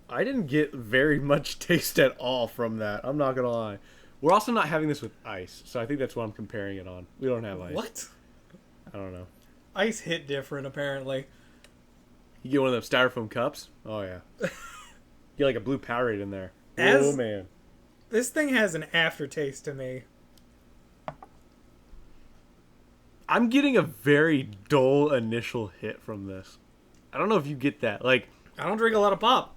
I didn't get very much taste at all from that. I'm not going to lie. We're also not having this with ice, so I think that's what I'm comparing it on. We don't have ice. What? I don't know. Ice hit different, apparently. You get one of those styrofoam cups? Oh, yeah. Get like a blue Powerade in there. As- Oh, man. This thing has an aftertaste to me. I'm getting a very dull initial hit from this. I don't know if you get that. Like, I don't drink a lot of pop.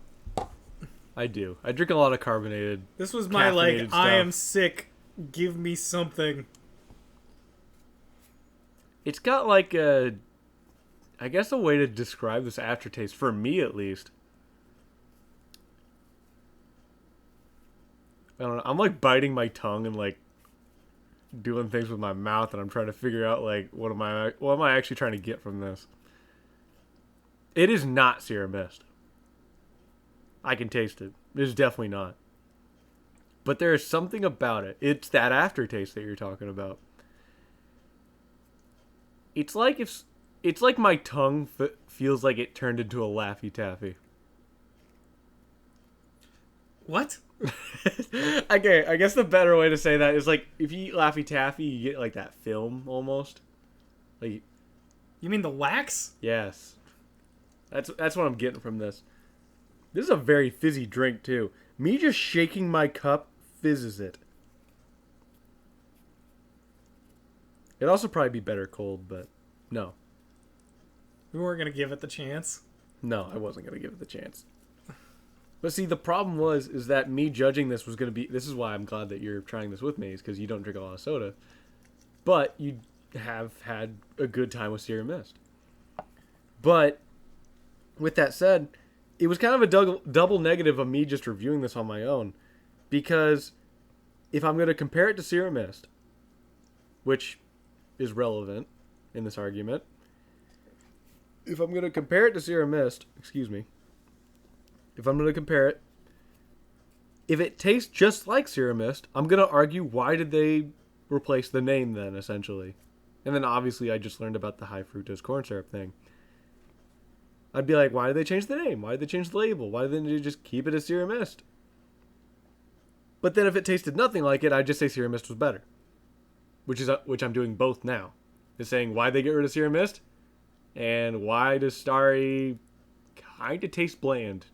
I do. I drink a lot of carbonated. This was my, like, Caffeinated I am stuff. sick, give me something. It's got like a... I guess a way to describe this aftertaste, for me at least. I don't know. I'm like biting my tongue and like doing things with my mouth, and I'm trying to figure out like what am I actually trying to get from this? It is not Sierra Mist. I can taste it. It is definitely not. But there is something about it. It's that aftertaste that you're talking about. It's like my tongue feels like it turned into a Laffy Taffy. What? Okay, I guess the better way to say that is like if you eat Laffy Taffy, you get like that film almost. Like, You mean the wax? yes, that's what I'm getting from this. This is a very fizzy drink too. Me just shaking my cup fizzes it. It'd also probably be better cold, but no, We weren't going to give it the chance. no, I wasn't gonna give it the chance. But see, the problem is that me judging this was gonna be. This is why I'm glad that you're trying this with me, is because you don't drink a lot of soda, but you have had a good time with Sierra Mist. But with that said, it was kind of a double negative of me just reviewing this on my own, Because if I'm going to compare it to Serum Mist, which is relevant in this argument, if I'm going to compare it to Serum Mist, if I'm going to compare it, if it tastes just like Serum Mist, I'm going to argue, why did they replace the name then, essentially? And then obviously I just learned about the high fructose corn syrup thing. I'd be like, why did they change the name? Why did they change the label? Why didn't they just keep it as Serum Mist? But then if it tasted nothing like it, I'd just say Serum Mist was better. Which I'm doing both now. Is saying why they get rid of Serum Mist, and why does Starry kind of taste bland.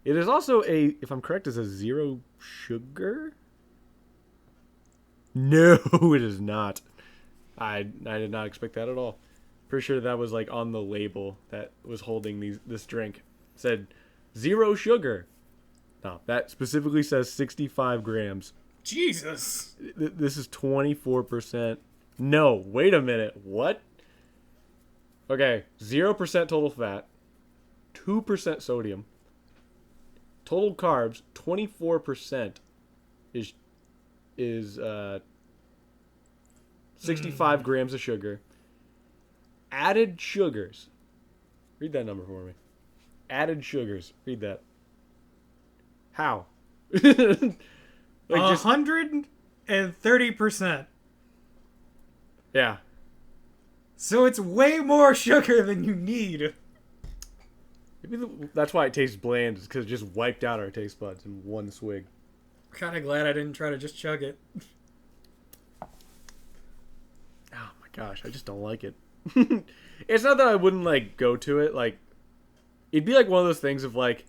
It is also if I'm correct, is a 0 sugar? No, it is not. I did not expect that at all. Pretty sure that was like on the label that was holding this drink. It said 0 sugar. No, that specifically says 65 grams. Jesus. This is 24%. No, wait a minute. What? Okay, 0% total fat, 2% sodium, total carbs, 24% is 65 grams of sugar. Added sugars. Read that number for me. Added sugars. Read that. How? Like 130%. Yeah. So it's way more sugar than you need. Maybe that's why it tastes bland, is because it just wiped out our taste buds in one swig. Kind of glad I didn't try to just chug it. Oh my gosh, I just don't like it. It's not that I wouldn't like go to it. Like, it'd be like one of those things of like,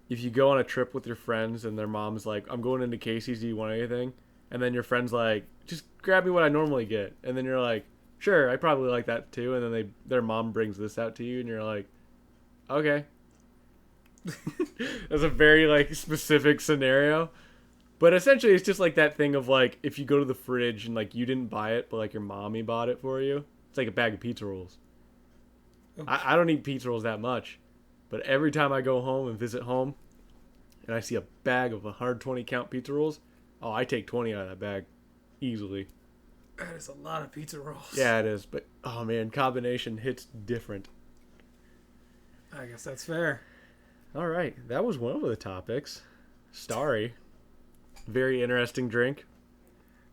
if you go on a trip with your friends and their mom's like, I'm going into Casey's, do you want anything? And then your friend's like, just grab me what I normally get. And then you're like, sure, I probably like that too. And then their mom brings this out to you and you're like, okay. That's a very like specific scenario. But essentially it's just like that thing of like, if you go to the fridge and like you didn't buy it, but like your mommy bought it for you. It's like a bag of pizza rolls. Okay. I don't eat pizza rolls that much. But every time I go home and visit home and I see a bag of 120 count pizza rolls, oh, I take 20 out of that bag easily. That is a lot of pizza rolls. Yeah, it is. But, oh man, combination hits different. I guess that's fair. All right. That was one of the topics. Starry. Very interesting drink.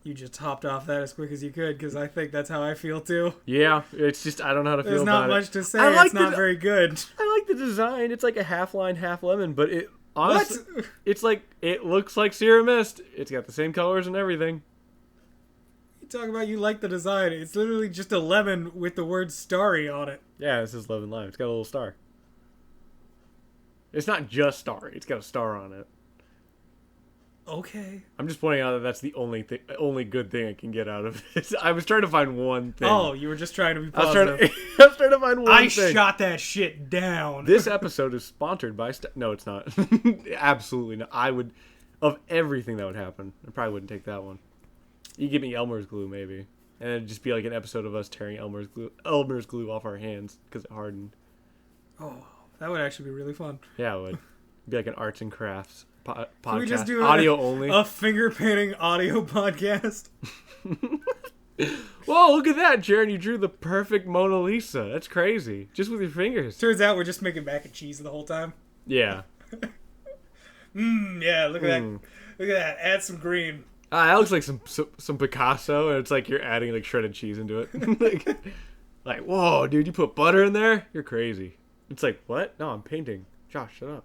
You just hopped off that as quick as you could, because I think that's how I feel too. Yeah, it's just, I don't know how to feel about it. There's not much to say. It's not very good. I like the design. It's like a half lime, half lemon, but it honestly, it's like, it looks like Serum Mist. It's got the same colors and everything. You talk about you like the design. It's literally just a lemon with the word Starry on it. Yeah, this is lemon lime. It's got a little star. It's not just Starry. It's got a star on it. Okay. I'm just pointing out that that's the only good thing I can get out of this. I was trying to find one thing. Oh, you were just trying to be positive. I was trying to find one thing. I shot that shit down. This episode is sponsored by... No, it's not. Absolutely not. I would... Of everything that would happen, I probably wouldn't take that one. You give me Elmer's glue, maybe. And it'd just be like an episode of us tearing Elmer's glue off our hands because it hardened. Oh, that would actually be really fun. Yeah, it would. It'd be like an arts and crafts podcast. Can we just do audio only? A finger painting audio podcast? Whoa, look at that, Jaron. You drew the perfect Mona Lisa. That's crazy. Just with your fingers. Turns out we're just making mac and cheese the whole time. Yeah. Yeah, look at that. Look at that. Add some green. That looks like some Picasso, and it's like you're adding like shredded cheese into it. like, whoa, dude, you put butter in there? You're crazy. It's like, what? No, I'm painting. Josh, shut up.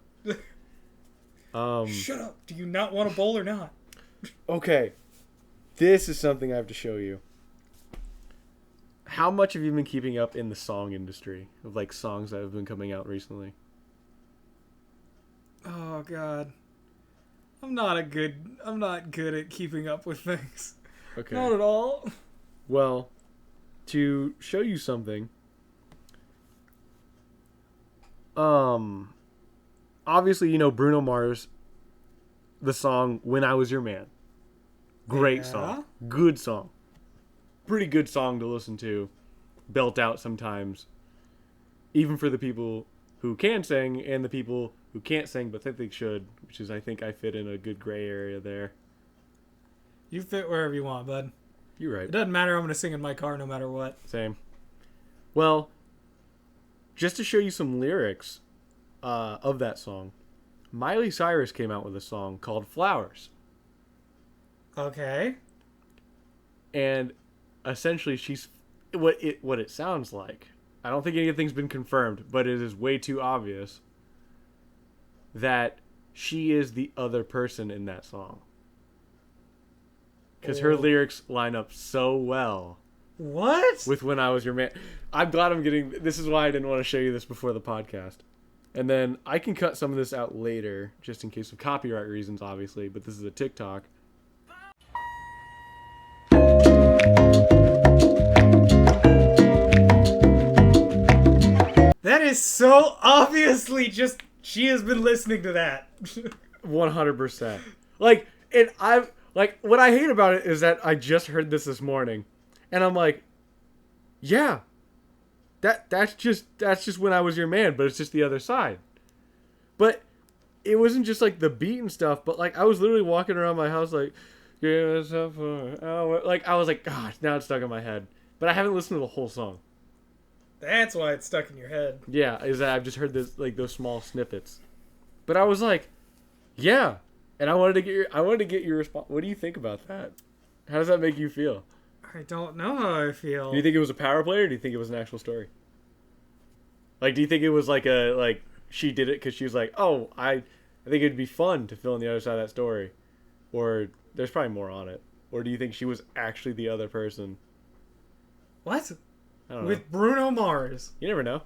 Shut up. Do you not want a bowl or not? Okay. This is something I have to show you. How much have you been keeping up in the song industry of like songs that have been coming out recently? Oh god. I'm not good at keeping up with things. Okay. Not at all. Well, to show you something, obviously, you know Bruno Mars, the song When I Was Your Man. Great song. Good song. Pretty good song to listen to. Belt out sometimes. Even for the people who can sing and the people who can't sing but think they should, which is I think I fit in a good gray area there. You fit wherever you want, bud. You're right. It doesn't matter. I'm going to sing in my car no matter what. Same. Well, just to show you some lyrics of that song, Miley Cyrus came out with a song called Flowers. Okay. And essentially she's what it sounds like. I don't think anything's been confirmed, but it is way too obvious that she is the other person in that song. Because her lyrics line up so well. What? With When I Was Your Man. I'm glad I'm getting... This is why I didn't want to show you this before the podcast. And then I can cut some of this out later, just in case of copyright reasons, obviously. But this is a TikTok. That is so obviously just... She has been listening to that. 100%. Like, and I've... Like, what I hate about it is that I just heard this morning. And I'm like, yeah. That's just When I Was Your Man, but it's just the other side. But it wasn't just like the beat and stuff, but like I was literally walking around my house like, give us up for an hour. Like I was like, gosh, now it's stuck in my head. But I haven't listened to the whole song. That's why it's stuck in your head. Yeah, is that I've just heard this like those small snippets. But I was like, yeah. And I wanted to get your response. What do you think about that? How does that make you feel? I don't know how I feel. Do you think it was a power play, or do you think it was an actual story? Like, do you think it was like she did it because she was like, oh, I think it'd be fun to fill in the other side of that story, or there's probably more on it, or do you think she was actually the other person? What? I don't know. With Bruno Mars. You never know.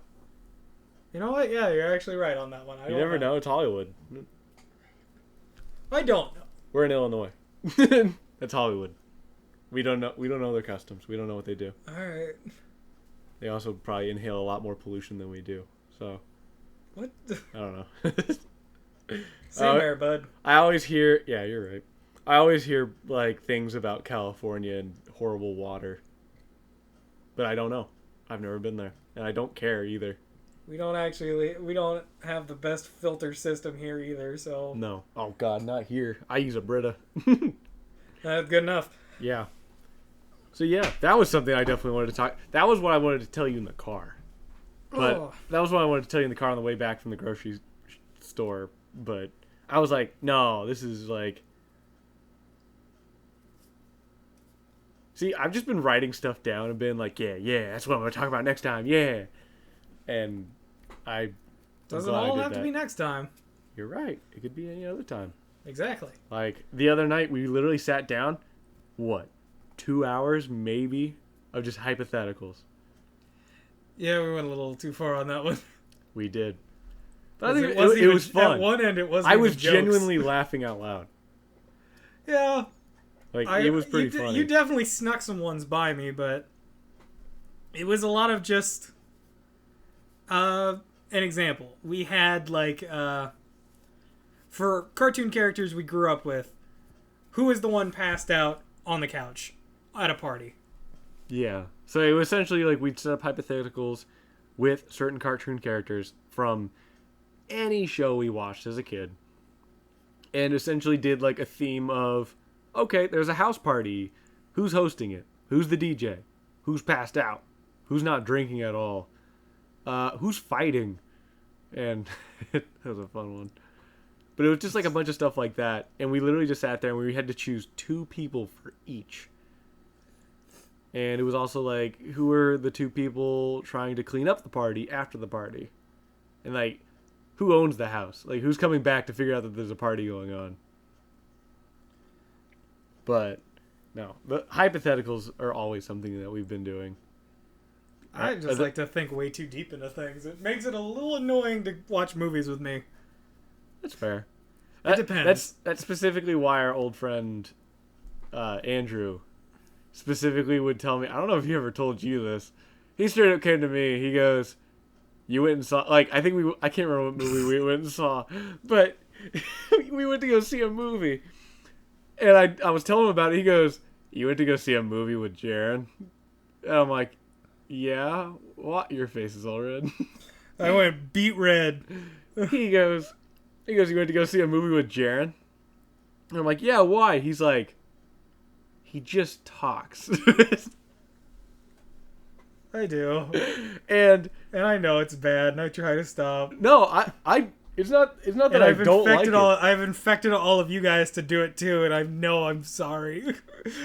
You know what? Yeah, you're actually right on that one. You never know. It's Hollywood. I don't know. We're in Illinois. That's Hollywood. We don't know their customs. We don't know what they do. All right. They also probably inhale a lot more pollution than we do. So, What? I don't know. Same there, bud. I always hear, yeah, you're right. I always hear like things about California and horrible water. But I don't know. I've never been there, and I don't care either. We don't have the best filter system here either, so No. Oh God, not here. I use a Brita. that's good enough. Yeah. So yeah, that was something I definitely wanted to talk. That was what I wanted to tell you in the car. But that was what I wanted to tell you in the car on the way back from the grocery store. But I was like, no, this is like. See, I've just been writing stuff down and been like, yeah, that's what I'm going to talk about next time. Yeah. And doesn't all have to be next time. You're right. It could be any other time. Exactly. Like the other night, we literally sat down. What? 2 hours maybe of just hypotheticals. Yeah, we went a little too far on that one. We did. But I think it was fun. At one end, it wasn't. I was genuinely laughing out loud. Yeah. Like it was pretty funny. You definitely snuck some ones by me, but it was a lot of just. An example. We had like for cartoon characters we grew up with, who is the one passed out on the couch at a party? Yeah. So it was essentially like we'd set up hypotheticals with certain cartoon characters from any show we watched as a kid. And essentially did like a theme of, okay, there's a house party. Who's hosting it? Who's the DJ? Who's passed out? Who's not drinking at all? Who's fighting? And that was a fun one. But it was just like a bunch of stuff like that. And we literally just sat there and we had to choose 2 people for each. And it was also like, who are the 2 people trying to clean up the party after the party? And like, who owns the house? Like, who's coming back to figure out that there's a party going on? But, no. The hypotheticals are always something that we've been doing. I just like to think way too deep into things. It makes it a little annoying to watch movies with me. That's fair. It depends. That's specifically why our old friend Andrew specifically would tell me. I don't know if he ever told you this. He straight up came to me. He goes, "You went and saw like I can't remember what movie we went and saw, but we went to go see a movie." And I was telling him about it. He goes, "You went to go see a movie with Jaron?" And I'm like, "Yeah, what?" Your face is all red. I went beet red. he goes, you went to go see a movie with Jaren? And I'm like, yeah, why? He's like, he just talks. I do. and I know it's bad, and I try to stop. no, it's not that And I don't like it. I've infected all of you guys to do it too, and I know I'm sorry.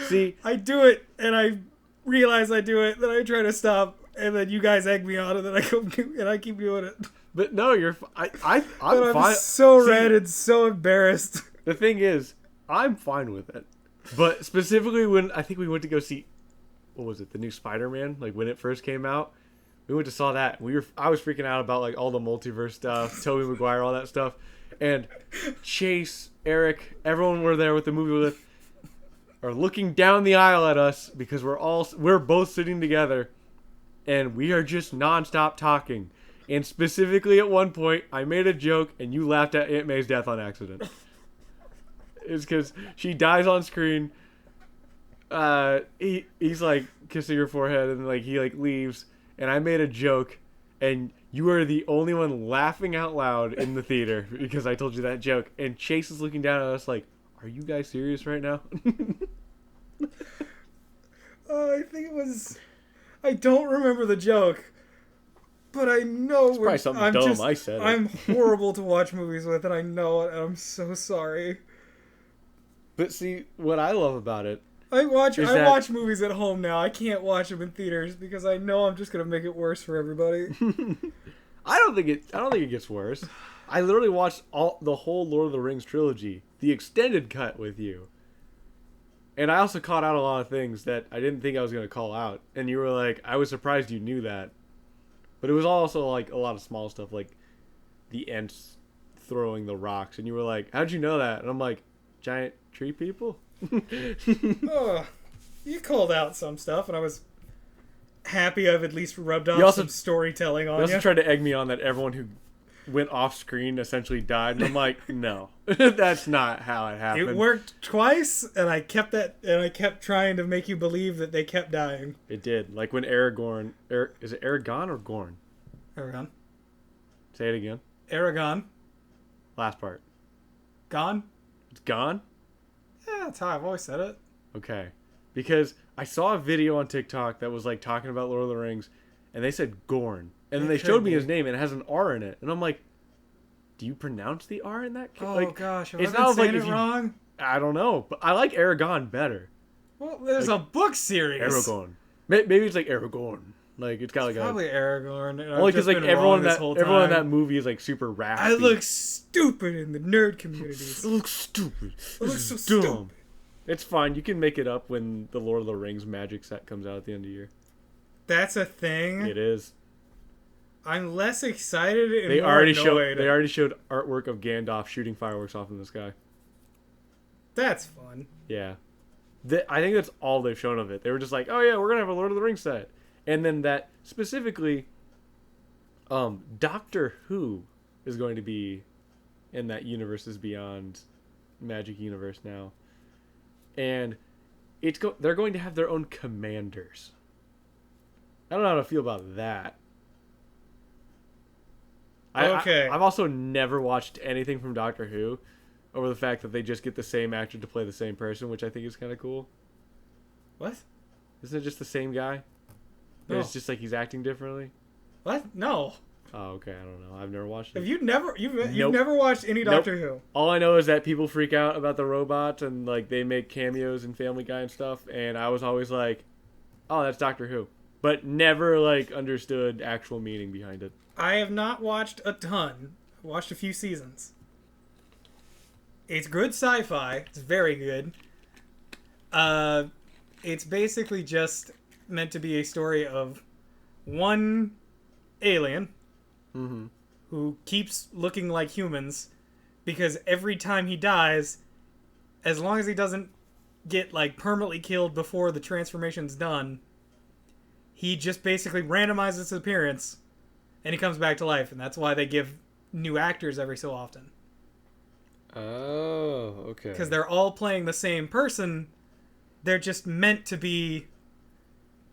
See, I do it, and I realize I do it, then I try to stop, and then you guys egg me on, and then I keep doing it. but no, I'm But I'm fine. so See, red and so embarrassed. The thing is, I'm fine with it. But specifically when I think we went to go see, what was it, the new Spider-Man? Like when it first came out, we went to saw that. I was freaking out about like all the multiverse stuff, Tobey Maguire, all that stuff, and Chase, Eric, everyone we're there with the movie with, are looking down the aisle at us because we're both sitting together, and we are just nonstop talking. And specifically at one point, I made a joke, and you laughed at Aunt May's death on accident. It's because she dies on screen. He's like kissing her forehead, and like he like leaves, and I made a joke, and you were the only one laughing out loud in the theater because I told you that joke. And Chase is looking down at us like, "Are you guys serious right now?" I think it was. I don't remember the joke, but I know It's probably something dumb I said. I'm horrible to watch movies with, and I know it, and I'm so sorry. But see, what I love about it, I watch movies at home now. I can't watch them in theaters because I know I'm just gonna make it worse for everybody. I don't think it gets worse. I literally watched the whole Lord of the Rings trilogy, the extended cut with you. And I also caught out a lot of things that I didn't think I was going to call out. And you were like, I was surprised you knew that. But it was also like a lot of small stuff, like the Ents throwing the rocks. And you were like, how'd you know that? And I'm like, giant tree people? Oh, you called out some stuff, and I was happy I've at least rubbed off some storytelling on you. you. Also tried to egg me on that everyone who went off screen essentially died. And I'm like, no, that's not how it happened. It worked twice, and I kept trying to make you believe that they kept dying. It did. Like when Aragorn... is it Aragon or Gorn? Aragon. Say it again. Aragon. Last part. Gone? It's gone? Yeah, that's how I've always said it. Okay. Because I saw a video on TikTok that was like talking about Lord of the Rings, and they said Gorn. And then they showed me his name, and it has an R in it. And I'm like, do you pronounce the R in that? Oh, like, gosh. Have it's I been not saying like it wrong? I don't know. But I like Aragon better. Well, there's a book series. Aragorn. Maybe it's like Aragorn. Like, it's got like probably Aragorn. Only because like everyone in that movie is like super raspy. I look stupid in the nerd communities. I look stupid. I look so dumb. It's fine. You can make it up when the Lord of the Rings magic set comes out at the end of the year. That's a thing? It is. I'm less excited and They more already showed artwork of Gandalf shooting fireworks off in the sky. That's fun. Yeah. I think that's all they've shown of it. They were just like, oh yeah, we're going to have a Lord of the Rings set. And then that specifically, Doctor Who is going to be in that Universes Beyond Magic Universe now. And they're going to have their own commanders. I don't know how to feel about that. Okay. I've also never watched anything from Doctor Who over the fact that they just get the same actor to play the same person, which I think is kind of cool. What? Isn't it just the same guy? No. It's just like he's acting differently? What? No. Oh, okay. I don't know. I've never watched it. Have you never you've never watched any Doctor Who? All I know is that people freak out about the robots and like they make cameos in Family Guy and stuff, and I was always like, "Oh, that's Doctor Who," but never like understood actual meaning behind it. I have not watched a ton. I watched a few seasons. It's good sci-fi. It's very good. It's basically just meant to be a story of one alien who keeps looking like humans because every time he dies, as long as he doesn't get like permanently killed before the transformation's done, he just basically randomizes his appearance and he comes back to life, and that's why they give new actors every so often. Oh, okay. Because they're all playing the same person. They're just meant to be...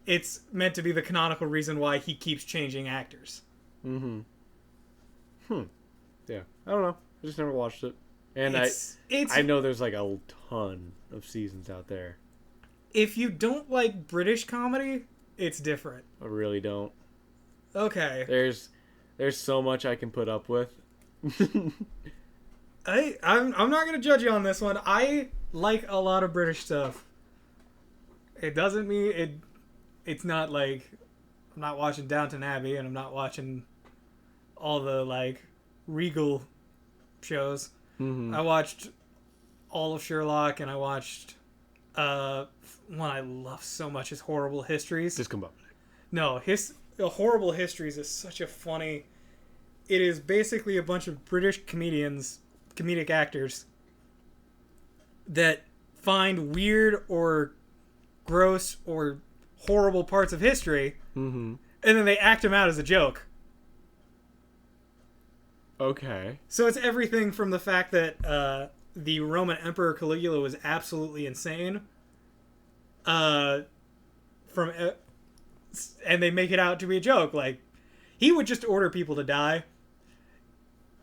It's meant to be the canonical reason why he keeps changing actors. Mm-hmm. Yeah, I don't know. I just never watched it, and It's I know there's like a ton of seasons out there. if you don't like British comedy, it's different. I really don't. Okay. There's so much I can put up with. I'm not gonna judge you on this one. I like a lot of British stuff. It doesn't mean it's not like I'm not watching Downton Abbey and I'm not watching all the like Regal shows. Mm-hmm. I watched all of Sherlock and I watched one I love so much is Horrible Histories. Discombobulated. No, Horrible Histories is such a funny. It is basically a bunch of British comedic actors that find weird or gross or horrible parts of history, Mm-hmm. and then they act them out as a joke. Okay. So it's everything from the fact that the Roman Emperor Caligula was absolutely insane, and they make it out to be a joke. Like, he would just order people to die.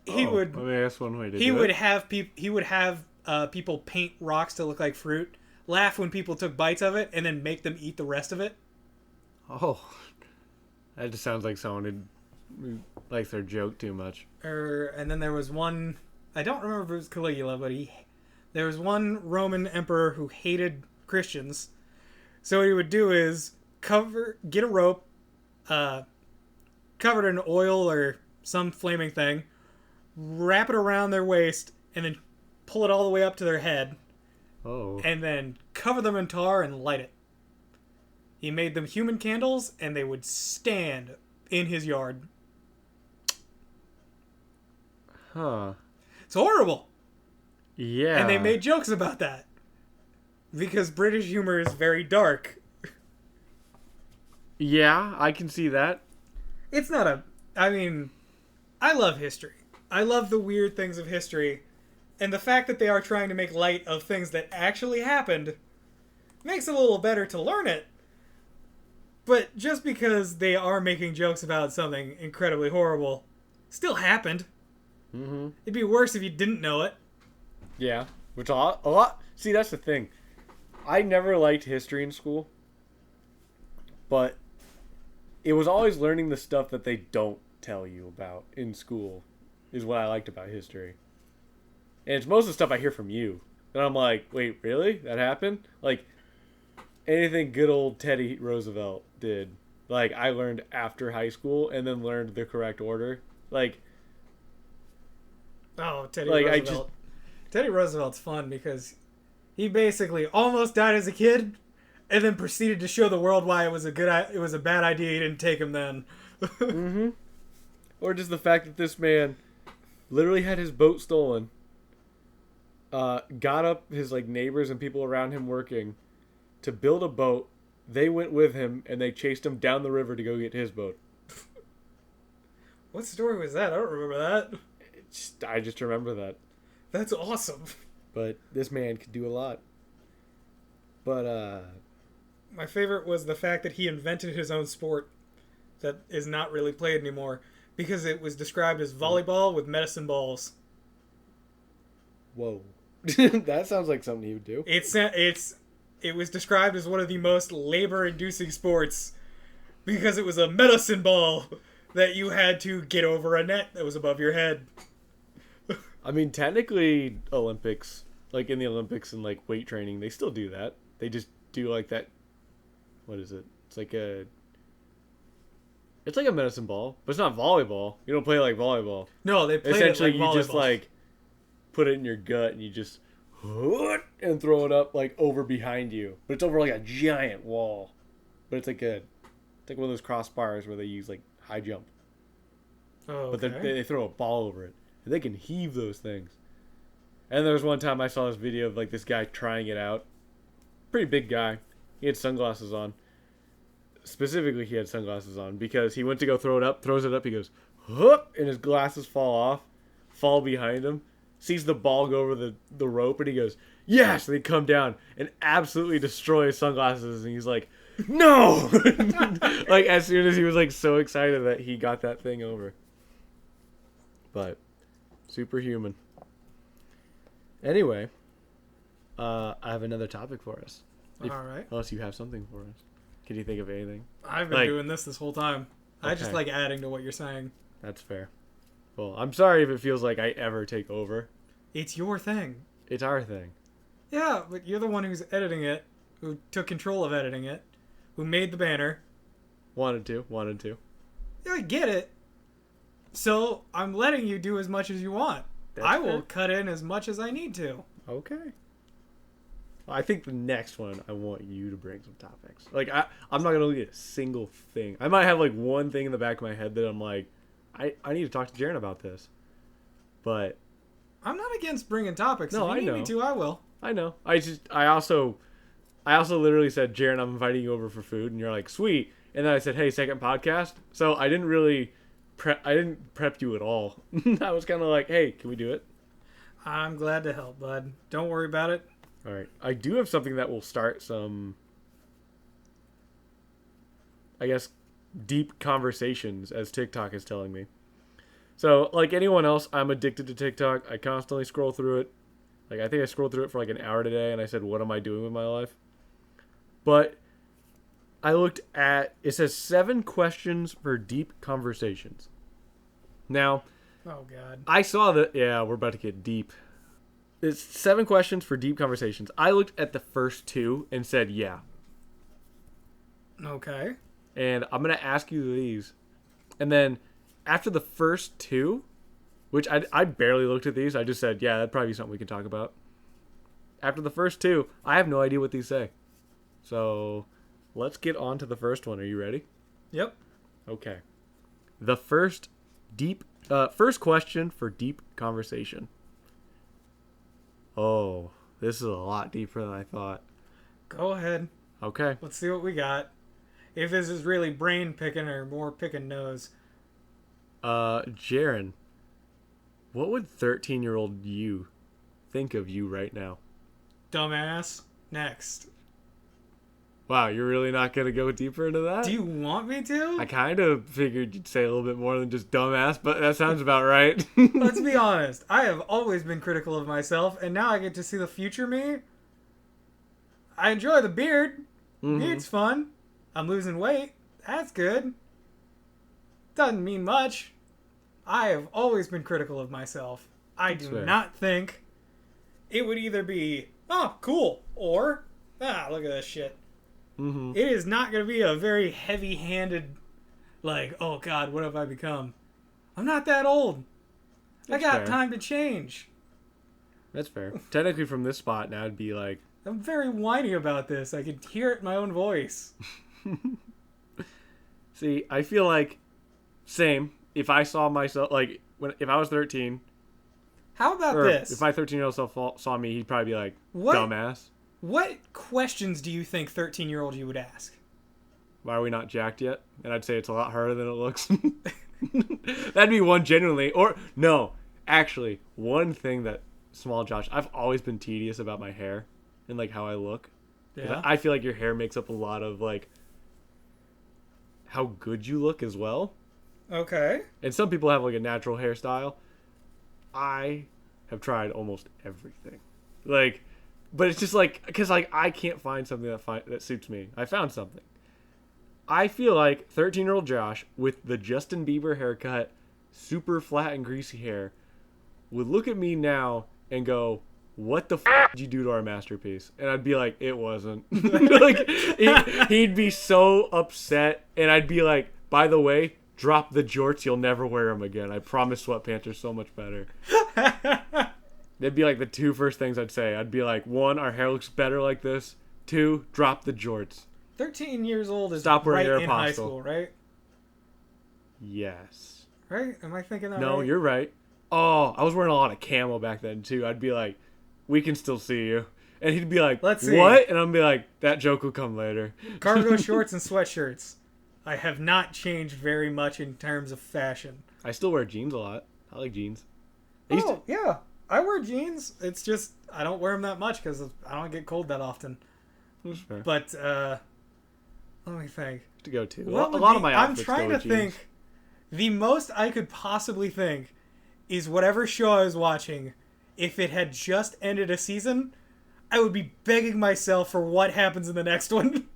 He would. I mean, that's one way to He do would it. have people. He would have people paint rocks to look like fruit. Laugh when people took bites of it, and then make them eat the rest of it. Oh, that just sounds like someone who likes their joke too much. And then there was one. I don't remember if it was Caligula, but there was one Roman emperor who hated Christians. So what he would do is get a rope, covered in oil or some flaming thing, wrap it around their waist, and then pull it all the way up to their head, Oh. and then cover them in tar and light it. He made them human candles, and they would stand in his yard. Huh. It's horrible. Yeah. And they made jokes about that. Because British humor is very dark. Yeah, I can see that. It's not a... I mean, I love history. I love the weird things of history. And the fact that they are trying to make light of things that actually happened makes it a little better to learn it. But just because they are making jokes about something incredibly horrible, still happened. Mm-hmm. It'd be worse if you didn't know it. Yeah. Which a lot. See, that's the thing. I never liked history in school. But it was always learning the stuff that they don't tell you about in school is what I liked about history. And it's most of the stuff I hear from you. And I'm like, wait, really? That happened? Like, anything good old Teddy Roosevelt did. Like, I learned after high school and then learned the correct order. Like, Oh, Teddy Like, I Roosevelt. Teddy Roosevelt's fun because he basically almost died as a kid, and then proceeded to show the world why it was a bad idea he didn't take him then. mm-hmm. Or just the fact that this man literally had his boat stolen. Got up his like neighbors and people around him working to build a boat. They went with him and they chased him down the river to go get his boat. What story was that? I don't remember that. I just remember that. That's awesome. But this man could do a lot. But My favorite was the fact that he invented his own sport that is not really played anymore because it was described as volleyball with medicine balls. whoa. That sounds like something he would do. It was described as one of the most labor-inducing sports because it was a medicine ball that you had to get over a net that was above your head. I mean, technically, Olympics, like in the Olympics and like weight training, they still do that. They just do like that. What is it? It's like a medicine ball, but it's not volleyball. You don't play like volleyball. No, they played Essentially, it like you just volleyball. like put it in your gut and you just and throw it up like over behind you. But it's over like a giant wall. But it's like one of those crossbars where they use like high jump. Oh, But okay. they throw a ball over it. And they can heave those things. And there was one time I saw this video of like this guy trying it out. Pretty big guy. He had sunglasses on. Specifically, he had sunglasses on because he went to go throw it up, throws it up, he goes, whoop, and his glasses fall behind him, sees the ball go over the rope, and he goes, yes! And they come down and absolutely destroy his sunglasses, and he's like, no! Like, as soon as he was like so excited that he got that thing over. but superhuman. Anyway, I have another topic for us. All right. Unless you have something for us. Can you think of anything? I've been doing this whole time. I just Okay. like adding to what you're saying. That's fair. Well, I'm sorry if it feels like I ever take over. It's your thing. It's our thing. Yeah, but you're the one who's editing it, who took control of editing it, who made the banner. Wanted to. Yeah, I get it. So I'm letting you do as much as you want. That's I will fair. cut in as much as I need to. Okay. I think the next one, I want you to bring some topics. Like, I'm not going to look at a single thing. I might have, like, one thing in the back of my head that I'm like, I need to talk to Jaren about this. But I'm not against bringing topics. No, if I you need know. me to, I will. I know. I also literally said, Jaren, I'm inviting you over for food. And you're like, sweet. And then I said, hey, second podcast. So I didn't really prep you at all. I was kind of like, hey, can we do it? I'm glad to help, bud. Don't worry about it. All right. I do have something that will start some, I guess, deep conversations, as TikTok is telling me. So, like anyone else, I'm addicted to TikTok. I constantly scroll through it. Like, I think I scrolled through it for like an hour today, and I said, what am I doing with my life? But I looked at, it says 7 questions for deep conversations. Now, Oh, God. I saw that, yeah, we're about to get deep. It's 7 questions for deep conversations. I looked at the first 2 and said, yeah. Okay. And I'm going to ask you these. And then after the first 2, which I barely looked at these, I just said, yeah, that'd probably be something we can talk about. After the first 2, I have no idea what these say. So let's get on to the first one. Are you ready? Yep. Okay. The first question for deep conversation. Oh, this is a lot deeper than I thought. Go ahead. Okay. Let's see what we got. If this is really brain picking or more picking nose. Jaren, what would 13-year-old you think of you right now? Dumbass. Next. Wow, you're really not going to go deeper into that? Do you want me to? I kind of figured you'd say a little bit more than just dumbass, but that sounds about right. Let's be honest. I have always been critical of myself, and now I get to see the future me. I enjoy the beard. Mhm. Beard's fun. I'm losing weight. That's good. Doesn't mean much. I have always been critical of myself. I do fair. not think it would either be, oh, cool, or, look at this shit. Mm-hmm. It is not going to be a very heavy-handed, like, oh, God, what have I become? I'm not that old. That's I got fair. time to change. That's fair. Technically, from this spot, now it'd be like, I'm very whiny about this. I could hear it in my own voice. see, I feel like, same. If I saw myself, like, if I was 13, How about or this? if my 13-year-old self saw me, he'd probably be like, What? dumbass. What questions do you think 13-year-old you would ask? Why are we not jacked yet? And I'd say it's a lot harder than it looks. That'd be one genuinely. Or, no, actually, one thing that, small Josh, I've always been tedious about my hair and, like, how I look. 'Cause Yeah. I feel like your hair makes up a lot of, like, how good you look as well. Okay. And some people have, like, a natural hairstyle. I have tried almost everything. Like, but it's just, like, because, like, I can't find something that suits me. I found something. I feel like 13-year-old Josh with the Justin Bieber haircut, super flat and greasy hair, would look at me now and go, what the did you do to our masterpiece? And I'd be like, it wasn't. Like, he'd be so upset, and I'd be like, by the way, drop the jorts, you'll never wear them again. I promise sweatpants are so much better. That'd be like the 2 first things I'd say. I'd be like, 1, our hair looks better like this. 2, drop the jorts. 13 years old is Stop wearing right in high Aeropostale. school, right? Yes. Right? Am I thinking that No, right? you're right. Oh, I was wearing a lot of camo back then too. I'd be like, we can still see you. And he'd be like, Let's see. what? And I'd be like, that joke will come later. Cargo shorts and sweatshirts. I have not changed very much in terms of fashion. I still wear jeans a lot. I like jeans. I used to, Yeah. I wear jeans. It's just, I don't wear them that much because I don't get cold that often. That's fair. But, let me think. To go to. What A would lot be- of my I'm outfits trying go to with jeans. think. The most I could possibly think is whatever show I was watching, if it had just ended a season, I would be begging myself for what happens in the next one.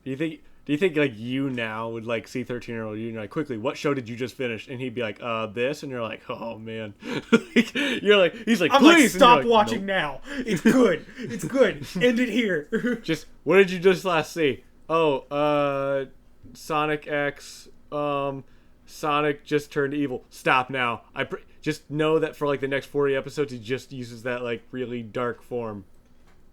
Do you think like you now would like see 13-year-old you and you're like, quickly, what show did you just finish? And he'd be like, this, and you're like, oh man. You're like, he's like, I'm like, please. stop Like, watching nope. now. It's good. It's good. End it here. Just what did you just last see? Oh, Sonic X. Sonic just turned evil. Stop now. Just know that for like the next 40 episodes, he just uses that like really dark form.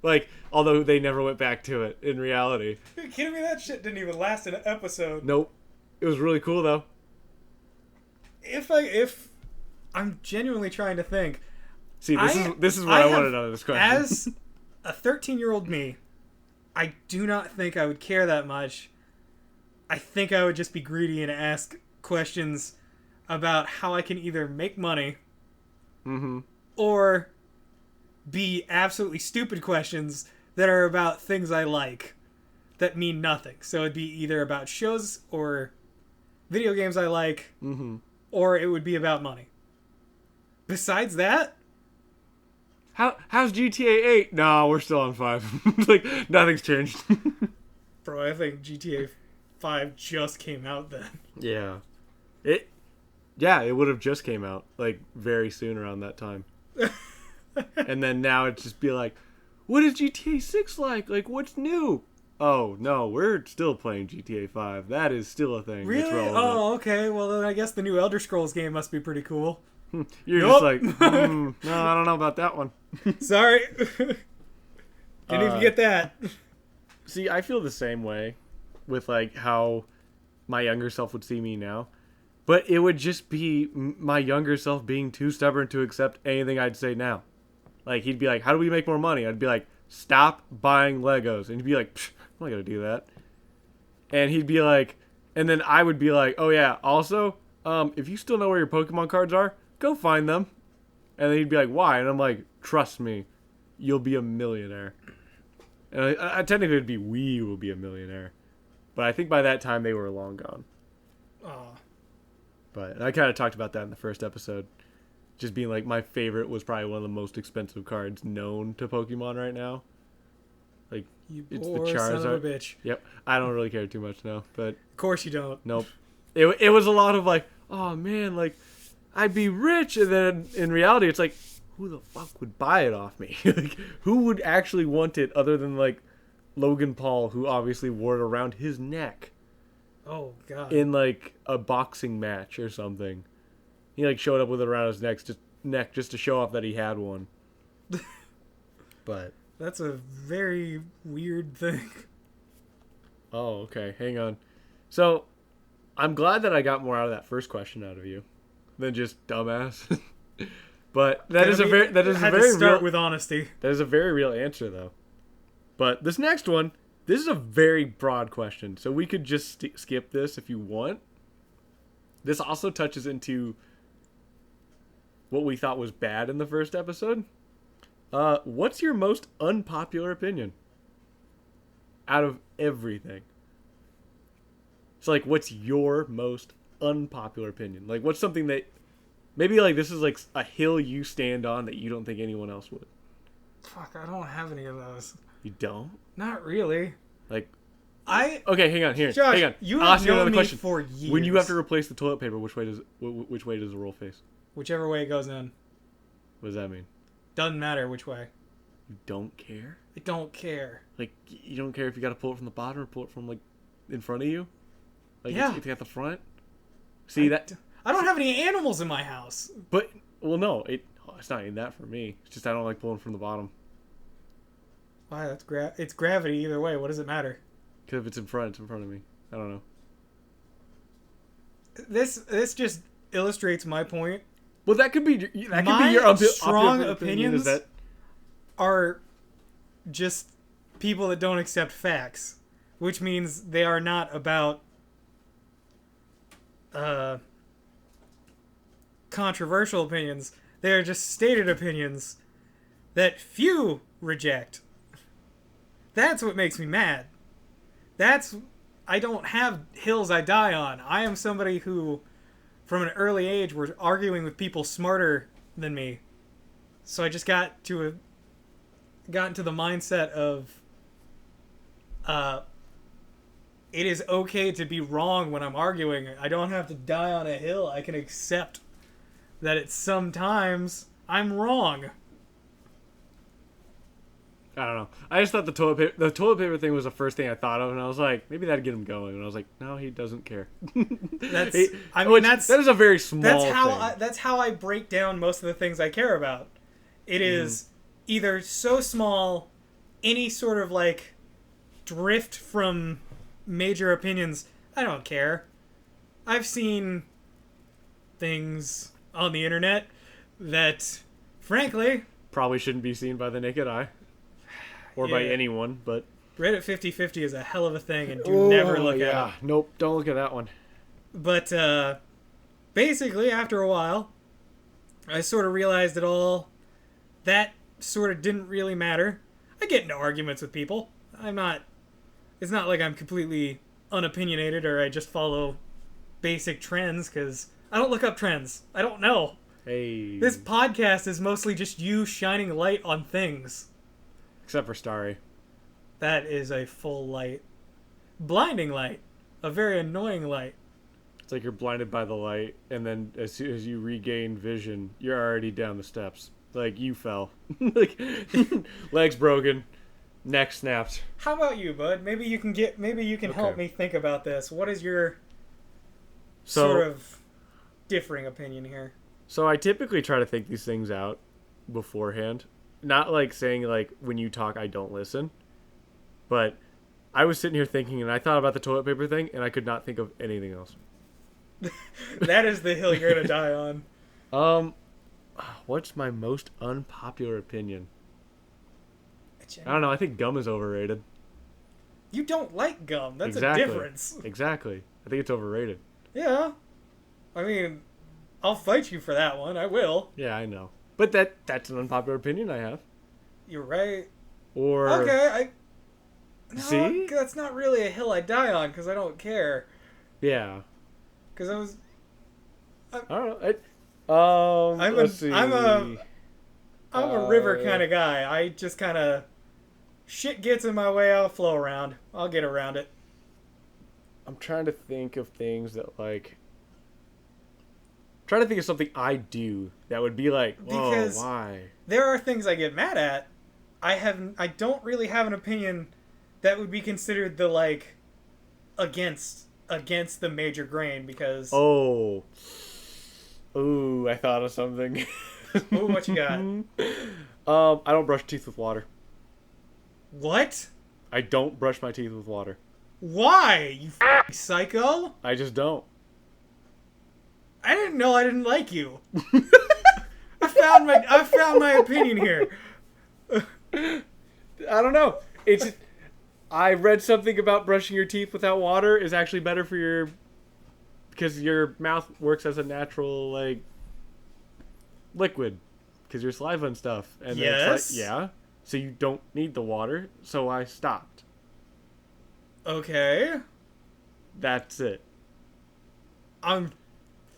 Like, although they never went back to it in reality. Are you kidding me? That shit didn't even last an episode. Nope. It was really cool though. If I'm genuinely trying to think. See, this is what I wanted out of this question. As a 13-year-old me, I do not think I would care that much. I think I would just be greedy and ask questions about how I can either make money or be absolutely stupid questions that are about things I like that mean nothing. So it'd be either about shows or video games I like, or it would be about money. Besides that, how's GTA 8? No, we're still on 5. Like nothing's changed. bro, I think GTA 5 just came out then. Yeah. It would have just came out like very soon around that time. And then now it'd just be like, what is GTA 6 like? Like, what's new? Oh, no, we're still playing GTA 5. That is still a thing. Really? Oh, okay. Well, then I guess the new Elder Scrolls game must be pretty cool. You're just like, no, I don't know about that one. Sorry. Didn't even get that. See, I feel the same way with, like, how my younger self would see me now. But it would just be my younger self being too stubborn to accept anything I'd say now. Like, he'd be like, how do we make more money? I'd be like, stop buying Legos. And he'd be like, I'm not going to do that. And he'd be like, and then I would be like, oh yeah, also, if you still know where your Pokemon cards are, go find them. And then he'd be like, why? And I'm like, trust me, you'll be a millionaire. And I technically it'd be we will be a millionaire. But I think by that time they were long gone. Oh. But I kind of talked about that in the first episode. Just being like, my favorite was probably one of the most expensive cards known to Pokemon right now. Like, You it's poor the Charizard. son of a bitch. Yep. I don't really care too much now, but Of course you don't. nope. It was a lot of like, oh man, like, I'd be rich. And then in reality, it's like, who the fuck would buy it off me? Like, who would actually want it other than like Logan Paul, who obviously wore it around his neck Oh, God. in like a boxing match or something. He like showed up with it around his neck just to show off that he had one. But That's a very weird thing. oh, okay, hang on. So I'm glad that I got more out of that first question out of you than just dumbass. But that is a very start real with honesty. that is a very real answer though. But this next one, this is a very broad question, so we could just skip this if you want. This also touches into what we thought was bad in the first episode. What's your most unpopular opinion out of everything? It's like, what's your most unpopular opinion? Like, what's something that maybe like this is like a hill you stand on that you don't think anyone else would? Fuck, I don't have any of those. You don't? Not really. Like, Okay, hang on, here. Josh, Hang on. you I'll have ask you known another me question. for years. When you have to replace the toilet paper, which way does the roll face? Whichever way it goes in. What does that mean? Doesn't matter which way. You don't care? I don't care. Like, you don't care if you got to pull it from the bottom or pull it from like in front of you? Like, Yeah. it's at the front. See that? I don't have any animals in my house. But well, no, it's not even that for me. It's just I don't like pulling from the bottom. Why? It's gravity either way. What does it matter? Because if it's in front of me. I don't know. This just illustrates my point. Well, that could be My your strong opinion. opinions Is that are just people that don't accept facts, which means they are not about controversial opinions. They are just stated opinions that few reject. That's what makes me mad. I don't have hills I die on. I am somebody who, from an early age were arguing with people smarter than me. So I just got into the mindset of it is okay to be wrong when I'm arguing. I don't have to die on a hill. I can accept that it's sometimes I'm wrong. I don't know. I just thought the toilet paper thing was the first thing I thought of, and I was like, maybe that'd get him going. And I was like, no, he doesn't care. That is a very small thing. That's how I break down most of the things I care about. It is either so small, any sort of like drift from major opinions, I don't care. I've seen things on the internet that, frankly, probably shouldn't be seen by the naked eye. Or by anyone, but... Reddit 50/50 is a hell of a thing, and never look at it. Nope, don't look at that one. But, basically, after a while, I sort of realized that all that sort of didn't really matter. I get into arguments with people. It's not like I'm completely unopinionated or I just follow basic trends, because I don't look up trends. I don't know. Hey. This podcast is mostly just you shining light on things. Except for Starry. That is a full light. Blinding light. A very annoying light. It's like you're blinded by the light, and then as soon as you regain vision, you're already down the steps. Like, you fell. Like, legs broken, neck snapped. How about you, bud? Maybe you can help me think about this. What is your sort of differing opinion here? So I typically try to think these things out beforehand. Not like saying, like, when you talk, I don't listen. But I was sitting here thinking, and I thought about the toilet paper thing, and I could not think of anything else. That is the hill you're going to die on. What's my most unpopular opinion? I don't know. I think gum is overrated. You don't like gum. That's a difference. Exactly. I think it's overrated. Yeah. I mean, I'll fight you for that one. I will. Yeah, I know. But that's an unpopular opinion I have. You're right. Or okay, see, that's not really a hill I die on because I don't care. Yeah. Because I don't know. Let's see. I'm a river kind of guy. I just kind of shit gets in my way. I'll flow around. I'll get around it. I'm trying to think of things that like. Trying to think of something I do that would be like, whoa, because why? There are things I get mad at. I don't really have an opinion that would be considered the like against the major grain because ooh, I thought of something. Ooh, what you got? I don't brush teeth with water. What? I don't brush my teeth with water. Why? You psycho? I just don't. I didn't know I didn't like you. I found my opinion here. I don't know. It's just, I read something about brushing your teeth without water is actually better for because your mouth works as a natural like liquid because your saliva and stuff. And yes. It's like, yeah. So you don't need the water. So I stopped. Okay. That's it. I'm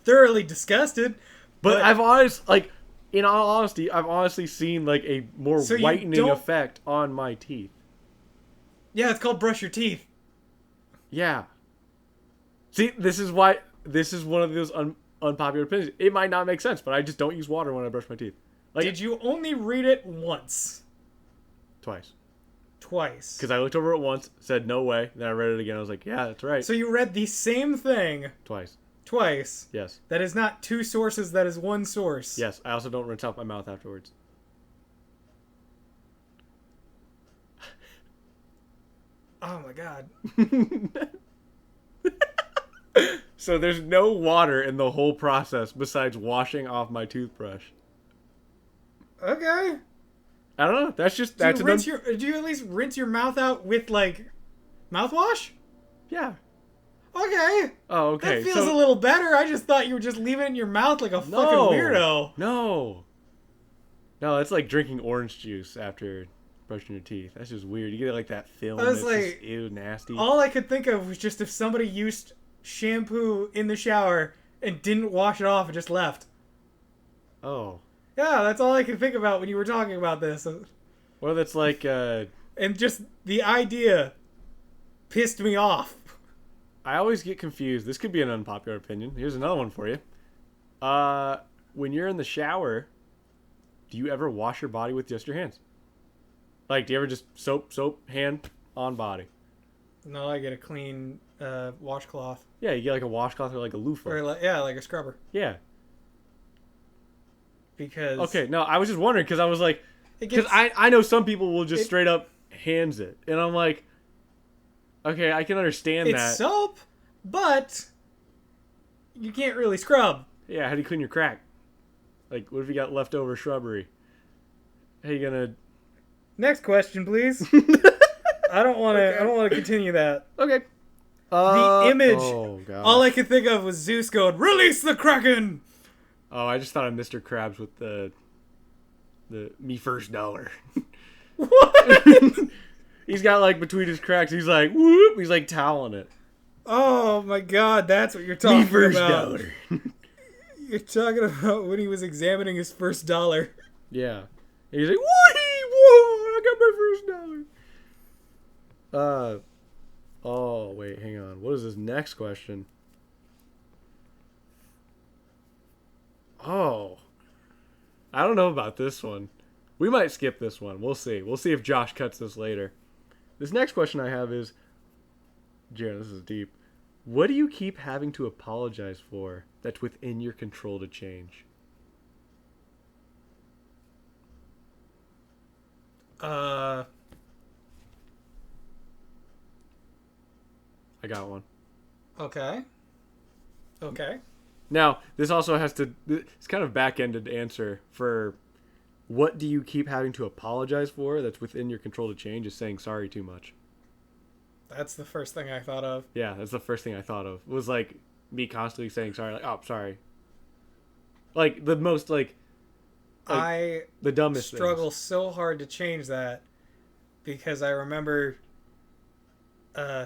thoroughly disgusted. But I've always, like, in all honesty, I've honestly seen, like, a more whitening effect on my teeth. Yeah, it's called brush your teeth. Yeah. See, this is one of those unpopular opinions. It might not make sense, but I just don't use water when I brush my teeth. Like, did you only read it once? Twice. Because I looked over it once, said no way, then I read it again. I was like, yeah, that's right. So you read the same thing twice. Yes. That is not two sources, that is one source. Yes. I also don't rinse out my mouth afterwards. Oh my god. So there's no water in the whole process besides washing off my toothbrush. Okay. I don't know. Do you at least rinse your mouth out with like mouthwash? Yeah. Okay. Oh, okay. That feels a little better. I just thought you were just leaving it in your mouth like a fucking weirdo. No, it's like drinking orange juice after brushing your teeth. That's just weird. You get like that film. I was like, just, ew, nasty. All I could think of was just if somebody used shampoo in the shower and didn't wash it off and just left. Oh. Yeah, that's all I could think about when you were talking about this. Or that's like, And just the idea pissed me off. I always get confused. This could be an unpopular opinion. Here's another one for you. When you're in the shower, do you ever wash your body with just your hands? Like, do you ever just soap, hand, on body? No, I get a clean washcloth. Yeah, you get like a washcloth or like a loofah. Or, like a scrubber. Yeah. Because... Okay, no, I was just wondering because I was like... It Because gets... I know some people will just straight up hands it. And I'm like... Okay, I can understand It's that. soap, but... You can't really scrub. Yeah, how do you clean your crack? Like, what if you got leftover shrubbery? How you gonna... Next question, please. I don't want to. Okay. I don't want to continue that. Okay. The image. Oh, God. All I could think of was Zeus going, "Release the Kraken." Oh, I just thought of Mr. Krabs with the me first dollar. What? He's got like between his cracks, he's like whoop, he's like toweling it. Oh my God, that's what you're talking Me first about. dollar. You're talking about when he was examining his first dollar. Yeah. And he's like, whoa, I got my first dollar. Oh wait, hang on. What is this next question? Oh. I don't know about this one. We might skip this one. We'll see. We'll see if Josh cuts this later. This next question I have is, Jared, this is deep. What do you keep having to apologize for that's within your control to change? I got one. Okay. Now, this also has to... It's kind of back-ended answer for what do you keep having to apologize for that's within your control to change is saying sorry too much. That's the first thing I thought of. Yeah, that's the first thing I thought of. Was like me constantly saying sorry, like, oh, sorry. Like the most I the dumbest struggle things. so hard to change that because I remember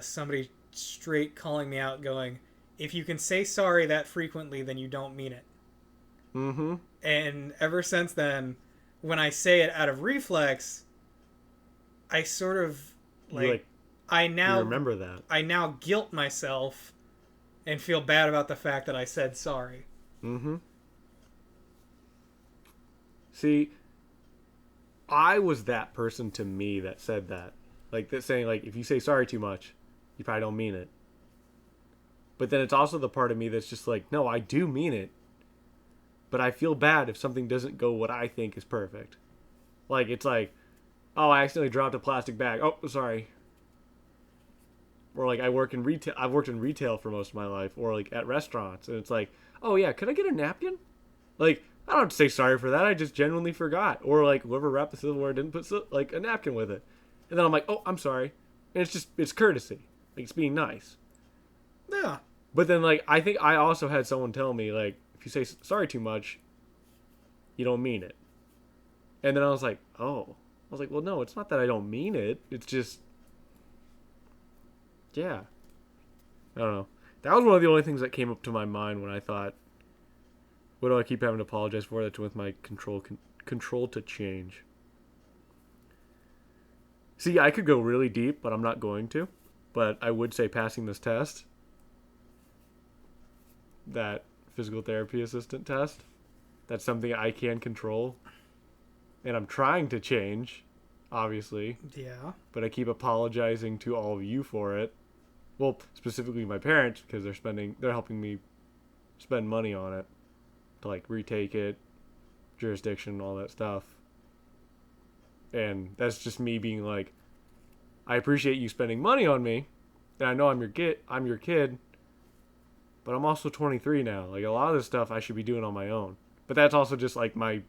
somebody straight calling me out going, if you can say sorry that frequently, then you don't mean it. Mm-hmm. And ever since then, when I say it out of reflex, I sort of You remember that. I now guilt myself and feel bad about the fact that I said sorry. Mm-hmm. See, I was that person to me that said that. Like that saying like if you say sorry too much, you probably don't mean it. But then it's also the part of me that's just like, no, I do mean it. But I feel bad if something doesn't go what I think is perfect. Like, it's like, oh, I accidentally dropped a plastic bag. Oh, sorry. Or like I've worked in retail for most of my life, or like at restaurants, and it's like, oh yeah, could I get a napkin? Like, I don't have to say sorry for that. I just genuinely forgot. Or like whoever wrapped the silverware didn't put like a napkin with it. And then I'm like, oh, I'm sorry. And it's courtesy. Like, it's being nice. Yeah. But then, like, I think I also had someone tell me, like, if you say sorry too much, you don't mean it. And then I was like, oh. I was like, well, no, it's not that I don't mean it. It's just, yeah. I don't know. That was one of the only things that came up to my mind when I thought, what do I keep having to apologize for that's with my control to change? See, I could go really deep, but I'm not going to. But I would say passing this test, that physical therapy assistant test, that's something I can control. And I'm trying to change, obviously. Yeah. But I keep apologizing to all of you for it. Well, specifically my parents, because they're helping me spend money on it. To like retake it, jurisdiction, all that stuff. And that's just me being like, I appreciate you spending money on me. And I know I'm your kid. But I'm also 23 now. Like, a lot of this stuff I should be doing on my own. But that's also just like my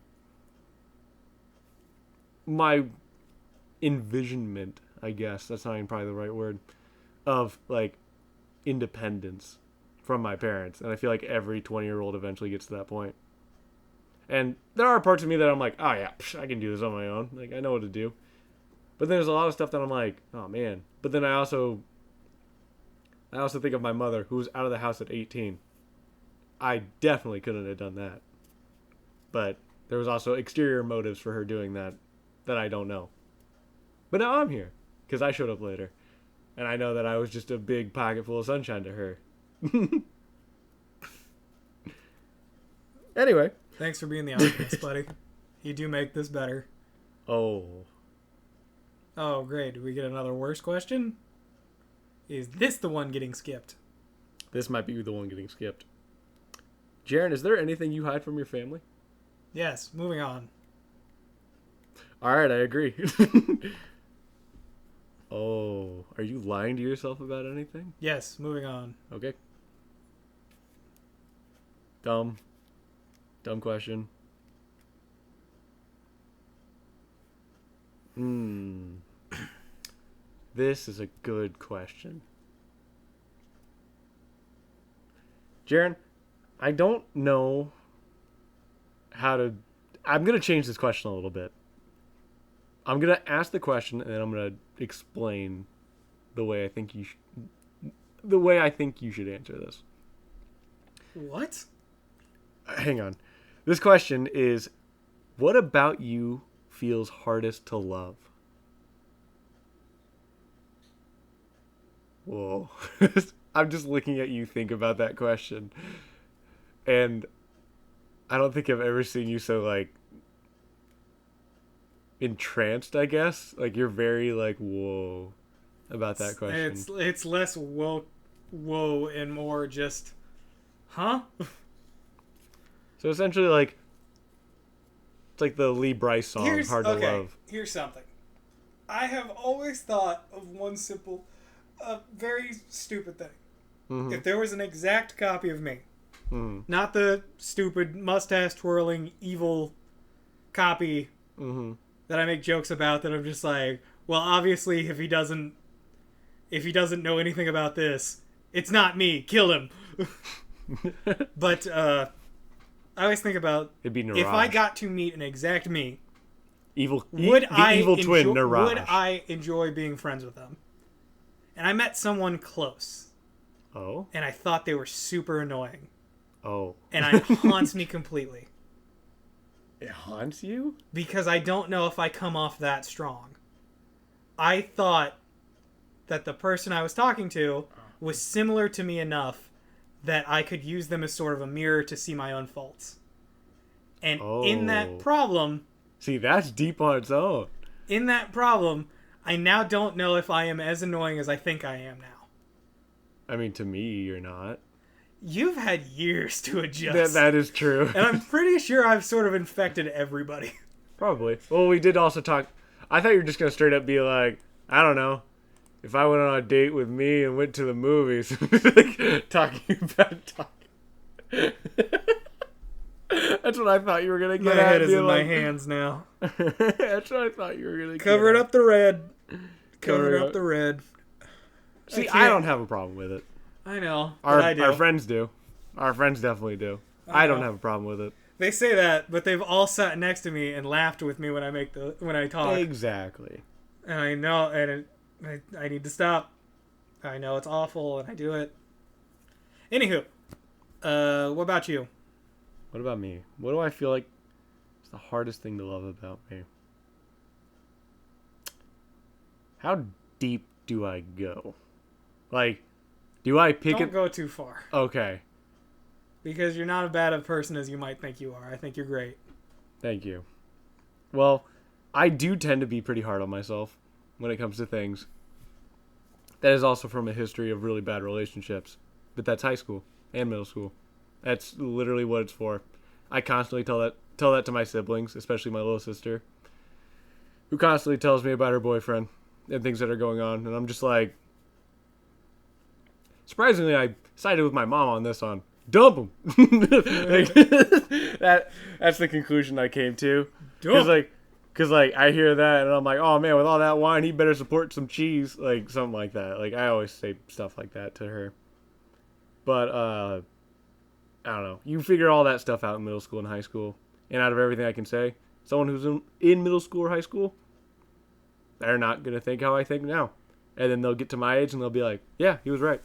envisionment, I guess. That's not even probably the right word. Of, like, independence from my parents. And I feel like every 20-year-old eventually gets to that point. And there are parts of me that I'm like, oh yeah, I can do this on my own. Like, I know what to do. But there's a lot of stuff that I'm like, oh man. But then I also think of my mother, who was out of the house at 18. I definitely couldn't have done that. But there was also exterior motives for her doing that I don't know. But now I'm here because I showed up later. And I know that I was just a big pocket full of sunshine to her. Anyway. Thanks for being the optimist, buddy. You do make this better. Oh. Oh, great. Did we get another worse question? Is this the one getting skipped? This might be the one getting skipped. Jaren, is there anything you hide from your family? Yes, moving on. All right, I agree. Oh, are you lying to yourself about anything? Yes, moving on. Okay. Dumb question. This is a good question. Jaren, I don't know how to... I'm going to change this question a little bit. I'm going to ask the question, and then I'm going to explain the way I think you should answer this. What? Hang on. This question is, what about you feels hardest to love? Whoa. I'm just looking at you think about that question. And I don't think I've ever seen you so, like, entranced, I guess. Like, you're very, like, whoa about that question. It's less whoa and more just, huh? So essentially, like, it's like the Lee Bryce song, Hard to Love. Here's something. I have always thought of one simple, very stupid thing. Mm-hmm. If there was an exact copy of me, Mm-hmm. not the stupid mustache twirling evil copy Mm-hmm. that I make jokes about, that I'm just like, well, obviously if he doesn't know anything about this, it's not me. Kill him. But I always think about, It'd be Niraj. if I got to meet an exact me, evil twin Niraj. would I enjoy being friends with them? And I met someone close, Oh. and I thought they were super annoying, Oh. and it haunts me completely. It haunts you? Because I don't know if I come off that strong. I thought that the person I was talking to was similar to me enough that I could use them as sort of a mirror to see my own faults. And in that problem... See, that's deep on its own. In that problem, I now don't know if I am as annoying as I think I am now. I mean, to me, you're not. You've had years to adjust. That is true. And I'm pretty sure I've sort of infected everybody. Probably. Well, we did also talk... I thought you were just going to straight up be like, I don't know, if I went on a date with me and went to the movies, like, talking about talking. That's what I thought you were going to get My at. head is in my hands now. That's what I thought you were going to get Cover it at. up the red. Cover up the red. See, I don't have a problem with it. I know, but I do. Our friends do. Our friends definitely do. I don't have a problem with it. They say that, but they've all sat next to me and laughed with me when I talk. Exactly. And I know, and I need to stop. I know it's awful, and I do it. Anywho, what about you? What about me? What do I feel like is the hardest thing to love about me? How deep do I go? Like, do I pick Don't go too far. Okay. Because you're not as bad a person as you might think you are. I think you're great. Thank you. Well, I do tend to be pretty hard on myself when it comes to things. That is also from a history of really bad relationships. But that's high school and middle school. That's literally what it's for. I constantly tell that to my siblings, especially my little sister, who constantly tells me about her boyfriend and things that are going on. And I'm just like... Surprisingly, I sided with my mom on this one. Dump him. That's the conclusion I came to. Because I hear that and I'm like, oh man, with all that wine, he better support some cheese, like something like that. Like I always say stuff like that to her. But I don't know. You figure all that stuff out in middle school and high school, and out of everything I can say, someone who's in middle school or high school, they're not gonna think how I think now, and then they'll get to my age and they'll be like, yeah, he was right.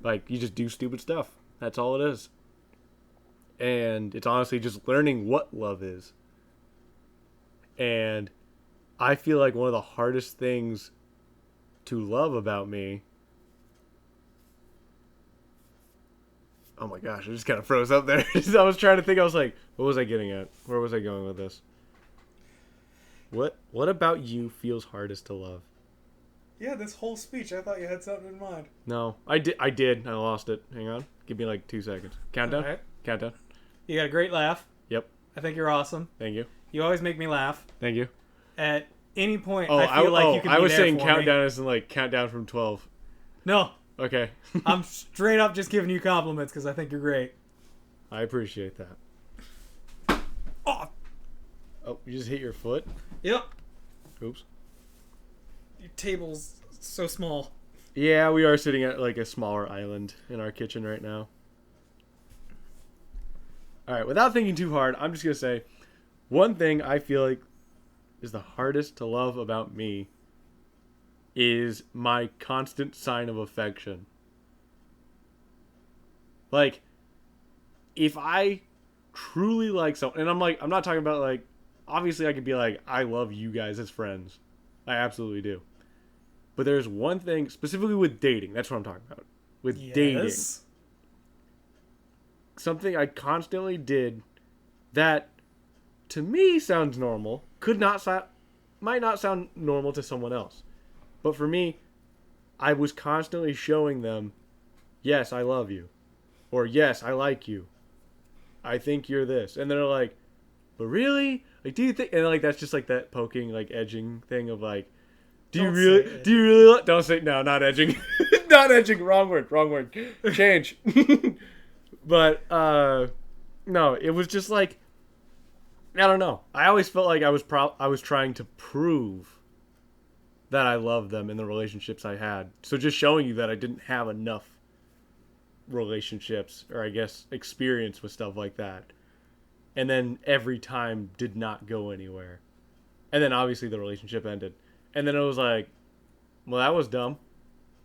Like you just do stupid stuff. That's all it is. And it's honestly just learning what love is. And I feel like one of the hardest things to love about me. Oh my gosh, I just kind of froze up there. I was trying to think. I was like, what was I getting at? Where was I going with this? What about you feels hardest to love? Yeah, this whole speech, I thought you had something in mind. No, I did. I lost it. Hang on. Give me like 2 seconds. Countdown. All right. Countdown. You got a great laugh. Yep. I think you're awesome. Thank you. You always make me laugh. Thank you. At any point, Oh, I feel like you can I be was there saying for countdown me. as in like countdown from 12. No, Okay. I'm straight up just giving you compliments because I think you're great. I appreciate that. Oh, Oh, you just hit your foot? yep. Oops. Your table's so small. Yeah, we are sitting at like a smaller island in our kitchen right now. All right, without thinking too hard, I'm just going to say one thing I feel like is the hardest to love about me is my constant sign of affection. Like, if I truly like someone, and I'm not talking about like, obviously I could be like, I love you guys as friends. I absolutely do. But there's one thing, specifically with dating, that's what I'm talking about. With dating. Yes. Something I constantly did that to me sounds normal, might not sound normal to someone else. But for me, I was constantly showing them, yes, I love you. Or yes, I like you. I think you're this. And they're like, but really? Like, do you think? And like, that's just like that poking, like edging thing of like, do you really, don't say, no, not edging. Not edging, wrong word. Change. But, no, it was just like, I don't know. I always felt like I was trying to prove that I loved them in the relationships I had. So just showing you that I didn't have enough relationships, or I guess experience with stuff like that. And then every time did not go anywhere. And then obviously the relationship ended. And then it was like, well, that was dumb.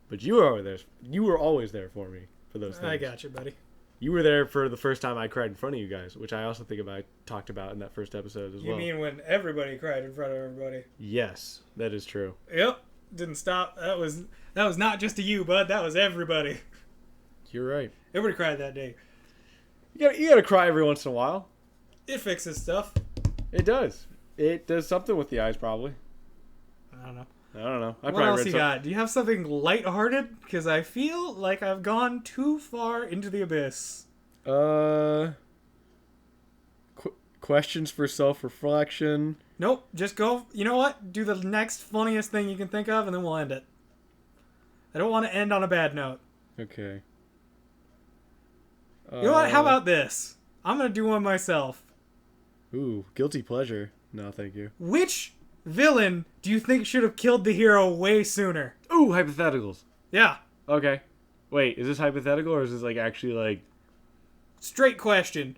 But you were always there for me for those things. I got you, buddy. You were there for the first time I cried in front of you guys, which I also think talked about in that first episode as well. You mean when everybody cried in front of everybody? Yes, that is true. Yep. Didn't stop. That was not just to you, bud. That was everybody. You're right. Everybody cried that day. You gotta cry every once in a while. It fixes stuff. It does. It does something with the eyes, probably. I don't know. I don't know. What else you got? Do you have something lighthearted? Because I feel like I've gone too far into the abyss. Questions for self-reflection. Nope. Just go. You know what? Do the next funniest thing you can think of, and then we'll end it. I don't want to end on a bad note. Okay. You know what? How about this? I'm going to do one myself. Ooh, guilty pleasure. No, thank you. Which villain do you think should have killed the hero way sooner? Ooh, hypotheticals. Yeah. Okay. Wait, is this hypothetical or is this like actually like... Straight question.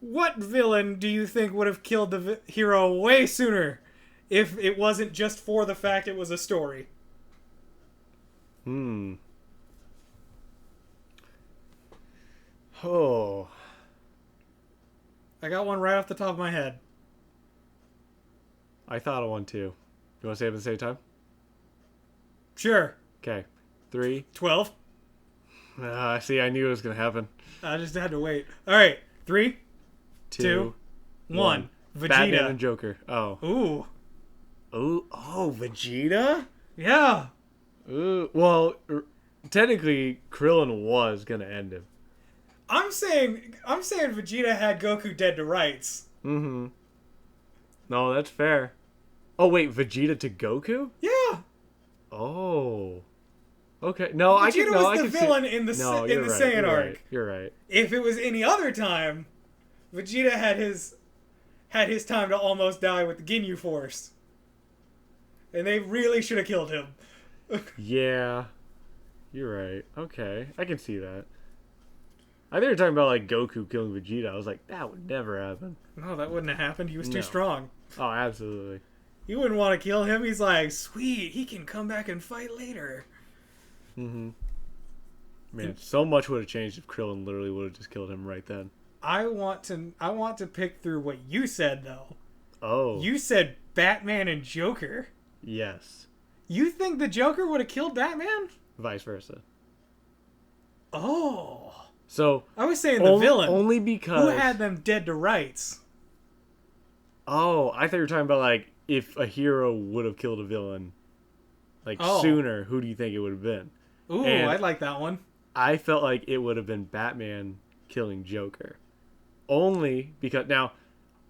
What villain do you think would have killed the hero way sooner if it wasn't just for the fact it was a story? Oh. I got one right off the top of my head. I thought of one too. You want to say it at the same time? Sure. Okay. 3. 12. See, I knew it was going to happen. I just had to wait. All right. 3, 2, 1. Vegeta. Batman and Joker. Oh. Ooh. Ooh. Oh, Vegeta? Yeah. Ooh. Well, technically, Krillin was going to end him. I'm saying Vegeta had Goku dead to rights. Mm-hmm. No, that's fair. Oh, wait, Vegeta to Goku? Yeah. Oh. Okay. No, Vegeta was the villain in the Saiyan arc. You're right. If it was any other time, Vegeta had his time to almost die with the Ginyu Force. And they really should have killed him. Yeah. You're right. Okay. I can see that. I think you're talking about like Goku killing Vegeta. I was like, that would never happen. No, that wouldn't have happened. He was too No. strong. Oh, absolutely. You wouldn't want to kill him. He's like, sweet, he can come back and fight later. Mm-hmm. Man, so much would have changed if Krillin literally would have just killed him right then. I want to pick through what you said though. Oh. You said Batman and Joker. Yes. You think the Joker would have killed Batman? Vice versa. Oh. So I was saying the villain. Only because Who had them dead to rights? Oh, I thought you were talking about like if a hero would have killed a villain like Oh. sooner, who do you think it would have been? Ooh, And I'd like that one. I felt like it would have been Batman killing Joker. Only because now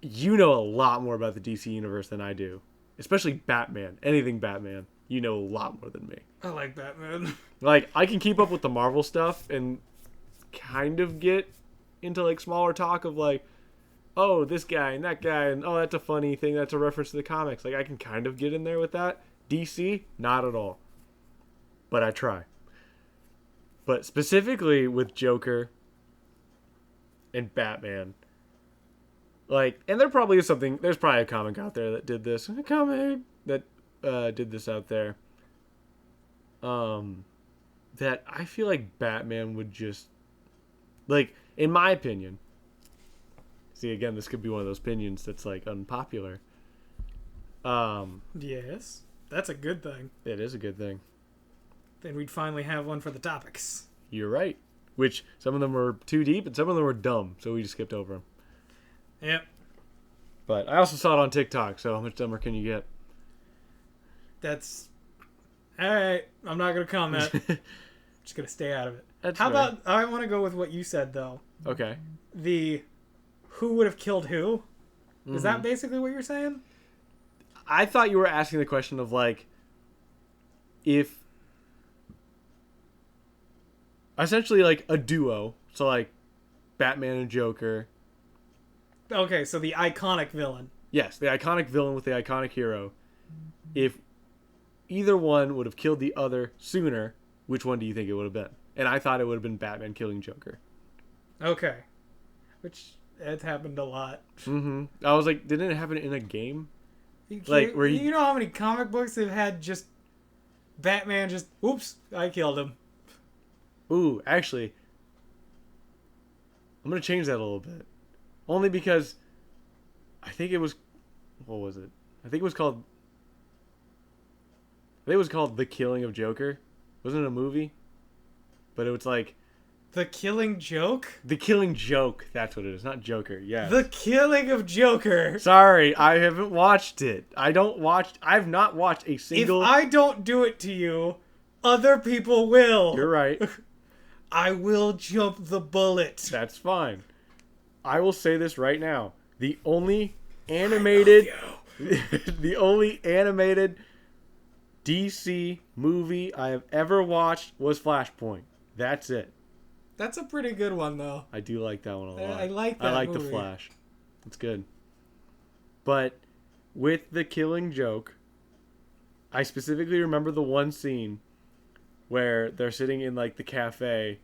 you know a lot more about the DC universe than I do. Especially Batman. Anything Batman. You know a lot more than me. I like Batman. Like I can keep up with the Marvel stuff and kind of get into like smaller talk of like, oh, this guy and that guy and oh, that's a funny thing, that's a reference to the comics. Like I can kind of get in there with that. DC, not at all. But I try. But specifically with Joker and Batman, like, and there probably is something, there's probably a comic out there that did this. A comic that did this out there. That I feel like Batman would just, like, in my opinion, see, again, this could be one of those opinions that's, like, unpopular. Yes. That's a good thing. It is a good thing. Then we'd finally have one for the topics. You're right. Which, some of them were too deep and some of them were dumb, so we just skipped over them. Yep. But I also saw it on TikTok, so how much dumber can you get? That's... Alright, I'm not going to comment. Just going to stay out of it. That's How fair. about... I want to go with what you said, though. Okay. The... Who would have killed who? Is that Mhm. basically what you're saying? I thought you were asking the question of, like, if... Essentially, like, a duo. So, like, Batman and Joker. Okay, so the iconic villain. Yes, the iconic villain with the iconic hero. If either one would have killed the other sooner, which one do you think it would have been? And I thought it would have been Batman killing Joker. Okay. Which, it's happened a lot. Mm-hmm. I was like, didn't it happen in a game? You Like, can't- where he- you know how many comic books have had just... Batman just... Oops, I killed him. Ooh, actually, I'm going to change that a little bit. Only because I think it was... What was it? I think it was called... The Killing of Joker. Wasn't it a movie? But it was like... The Killing Joke? The Killing Joke. That's what it is. Not Joker. Yeah. The Killing of Joker. Sorry, I haven't watched it. I've not watched a If single... I don't do it to you, other people will. You're right. I will jump the bullet. That's fine. I will say this right now. The only animated... the only animated DC movie I have ever watched was Flashpoint. That's it. That's a pretty good one, though. I do like that one a lot. I like I that like movie. The Flash. It's good. But with The Killing Joke, I specifically remember the one scene where they're sitting in like the cafe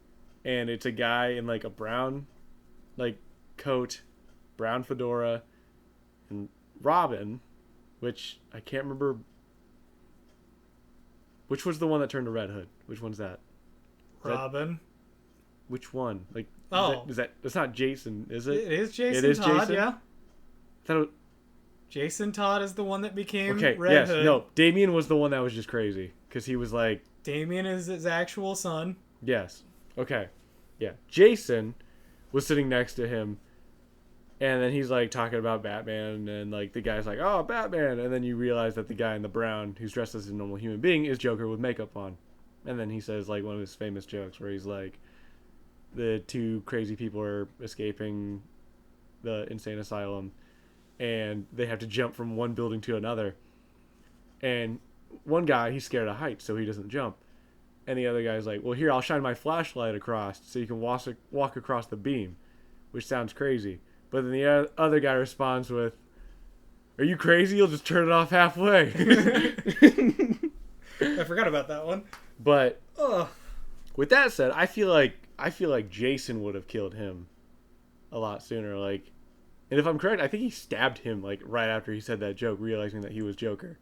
and it's a guy in like a brown like coat, brown fedora, and Robin, which I can't remember. Which was the one that turned to Red Hood? Which one's that? Robin. Which one? Like, Oh. That's not Jason, is it? It is Jason It is Todd, Jason? yeah. I thought it Jason Todd is the one that became okay, Red yes, Hood. no. Damien was the one that was just crazy because he was like, Damien is his actual son. yes, okay, yeah. Jason was sitting next to him, and then he's like talking about Batman, and like the guy's like, "Oh, Batman," and then you realize that the guy in the brown, who's dressed as a normal human being, is Joker with makeup on, and then he says like one of his famous jokes where he's like, the two crazy people are escaping the insane asylum, and they have to jump from one building to another. And one guy, he's scared of heights, so he doesn't jump. And the other guy's like, well, here, I'll shine my flashlight across so you can walk across the beam, which sounds crazy. But then the other guy responds with, are you crazy? You'll just turn it off halfway. I forgot about that one. But Ugh. with that said, I feel like Jason would have killed him a lot sooner. Like, and if I'm correct, I think he stabbed him like right after he said that joke, realizing that he was Joker.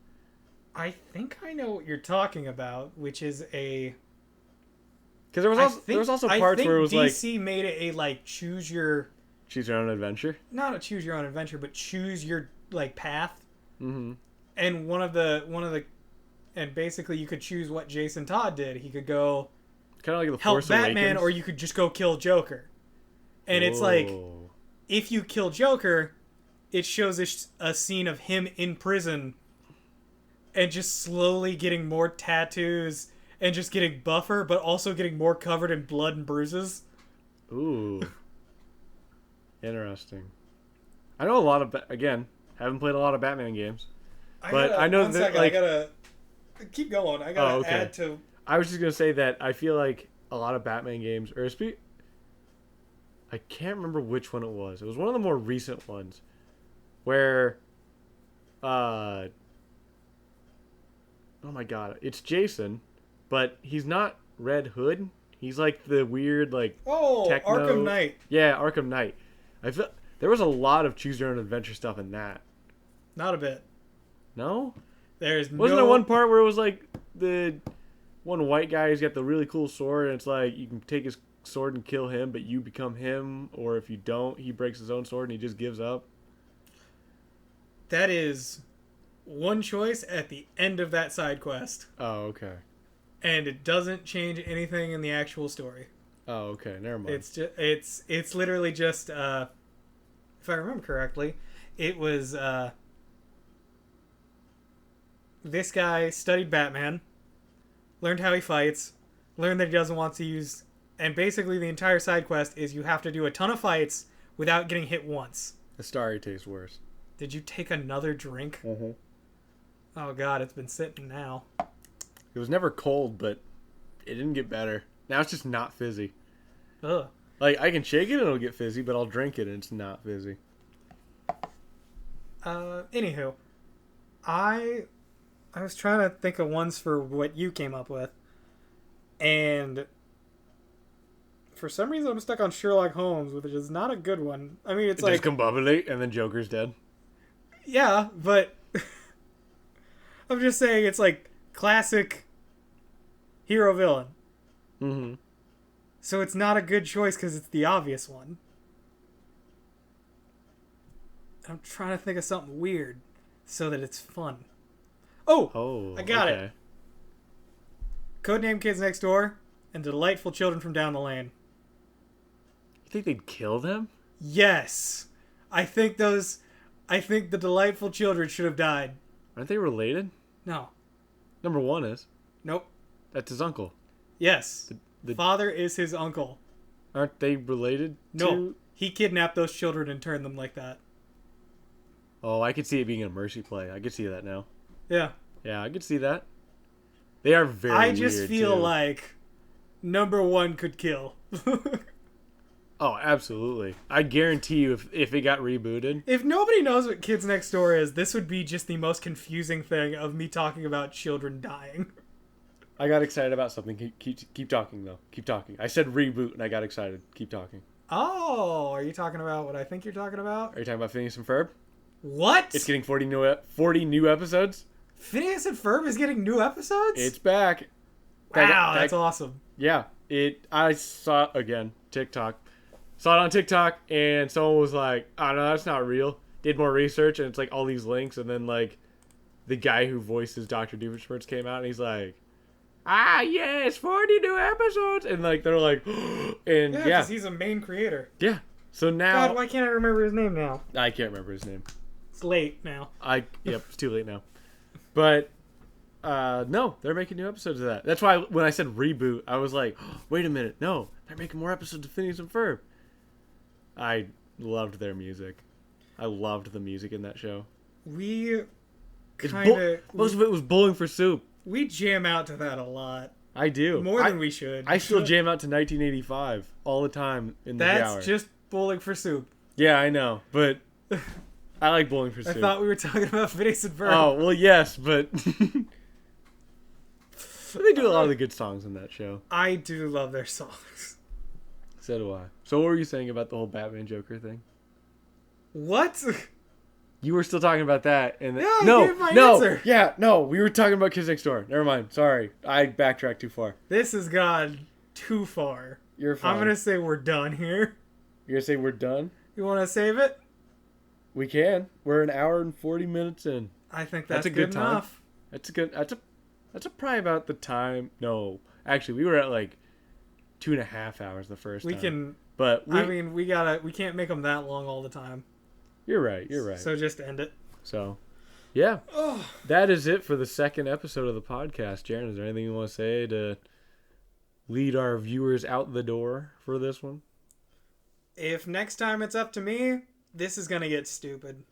I think I know what you're talking about, which is a... Because there was also parts where it was like, DC made it a like choose your Choose your own adventure. Not a choose your own adventure, but choose your like path. Mm-hmm. And and basically you could choose what Jason Todd did. He could go Kind of like the help Force Batman, Awakens. or you could just go kill Joker. And it's like, Whoa. if you kill Joker, it shows a scene of him in prison and just slowly getting more tattoos and just getting buffer, but also getting more covered in blood and bruises. Ooh. Interesting. I know a lot of again, haven't played a lot of Batman games. But I know one that, second, like- I gotta keep going. I gotta okay. add to. I was just gonna say that I feel like a lot of Batman games, I can't remember which one it was. It was one of the more recent ones, where, oh my god, it's Jason, but he's not Red Hood. He's like the weird like techno. Arkham Knight. Yeah, Arkham Knight. I feel there was a lot of choose your own adventure stuff in that. Not a bit. No, There's wasn't no there one part where it was like the one white guy who's got the really cool sword, and it's like you can take his sword and kill him, but you become him, or if you don't, he breaks his own sword and he just gives up. That is one choice at the end of that side quest, Oh, okay. and it doesn't change anything in the actual story. Oh, okay. Never mind. It's literally just if I remember correctly, it was this guy studied Batman, learned how he fights, learned that he doesn't want to use, and basically the entire side quest is you have to do a ton of fights without getting hit once. The story tastes worse. Did you take another drink? Mm-hmm. Oh god, it's been sitting now. It was never cold, but it didn't get better. Now it's just not fizzy. Ugh. Like, I can shake it and it'll get fizzy, but I'll drink it and it's not fizzy. Anywho, I was trying to think of ones for what you came up with, and for some reason I'm stuck on Sherlock Holmes, which is not a good one. I mean, it's like, just combobulate and then Joker's dead. yeah, but I'm just saying it's like classic hero villain. Mm-hmm. So it's not a good choice because it's the obvious one. I'm trying to think of something weird so that it's fun. Oh, I got it. Codename Kids Next Door and Delightful Children from Down the Lane. You think they'd kill them? Yes. I think the Delightful Children should have died. Aren't they related? No. Number one is. Nope. That's his uncle. Yes. The- Father is his uncle. Aren't they related No. to... He kidnapped those children and turned them like that. Oh, I could see it being a mercy play. I could see that now. Yeah. Yeah, I could see that. They are very I just weird, feel too. like number one could kill. Oh, absolutely. I guarantee you if it got rebooted... If nobody knows what Kids Next Door is, this would be just the most confusing thing of me talking about children dying. I got excited about something. Keep talking, though. Keep talking. I said reboot, and I got excited. Keep talking. Oh, are you talking about what I think you're talking about? Are you talking about Phineas and Ferb? What? It's getting 40 new episodes. Phineas and Ferb is getting new episodes? It's back. Wow, that's awesome. Yeah. I saw, again, TikTok. Saw it on TikTok, and someone was like, oh, no, that's not real. Did more research, and it's like all these links, and then like the guy who voices Dr. Doofenshmirtz came out, and he's like, yes, 40 new episodes. And like, they're like, and Yeah, yeah. because he's a main creator. Yeah. So now. God, why can't I remember his name now? I can't remember his name. It's late now. Yep, it's too late now. But no, they're making new episodes of that. That's why when I said reboot, I was like, wait a minute, no, they're making more episodes of Phineas and Ferb. I loved their music. I loved the music in that show. We It's kind of most of it was Bowling for Soup. we jam out to that a lot. I do. More than we should. I still jam out to 1985 all the time in the shower. That's just Bowling for Soup. Yeah, I know, but I like Bowling for I Soup. thought we were talking about Phineas and Ferb. Oh, well, yes, but they do a lot of the good songs in that show. I do love their songs. So do I. So what were you saying about the whole Batman Joker thing? What? You were still talking about that, and Yeah, I no, gave my no, answer. yeah, no. We were talking about Kids Next Door. Never mind. Sorry, I backtracked too far. This has gone too far. You're fine. I'm gonna say we're done here. You're gonna say we're done. You want to save it? We can. We're an hour and 40 minutes in. I think that's a good time. enough. That's probably about the time. No, actually, we were at like 2.5 hours the first We time. can. But I mean, we can't make them that long all the time. You're right. You're right. So just end it. So, yeah, Oh. that is it for the second episode of the podcast. Jaren, is there anything you want to say to lead our viewers out the door for this one? If next time it's up to me, this is gonna get stupid.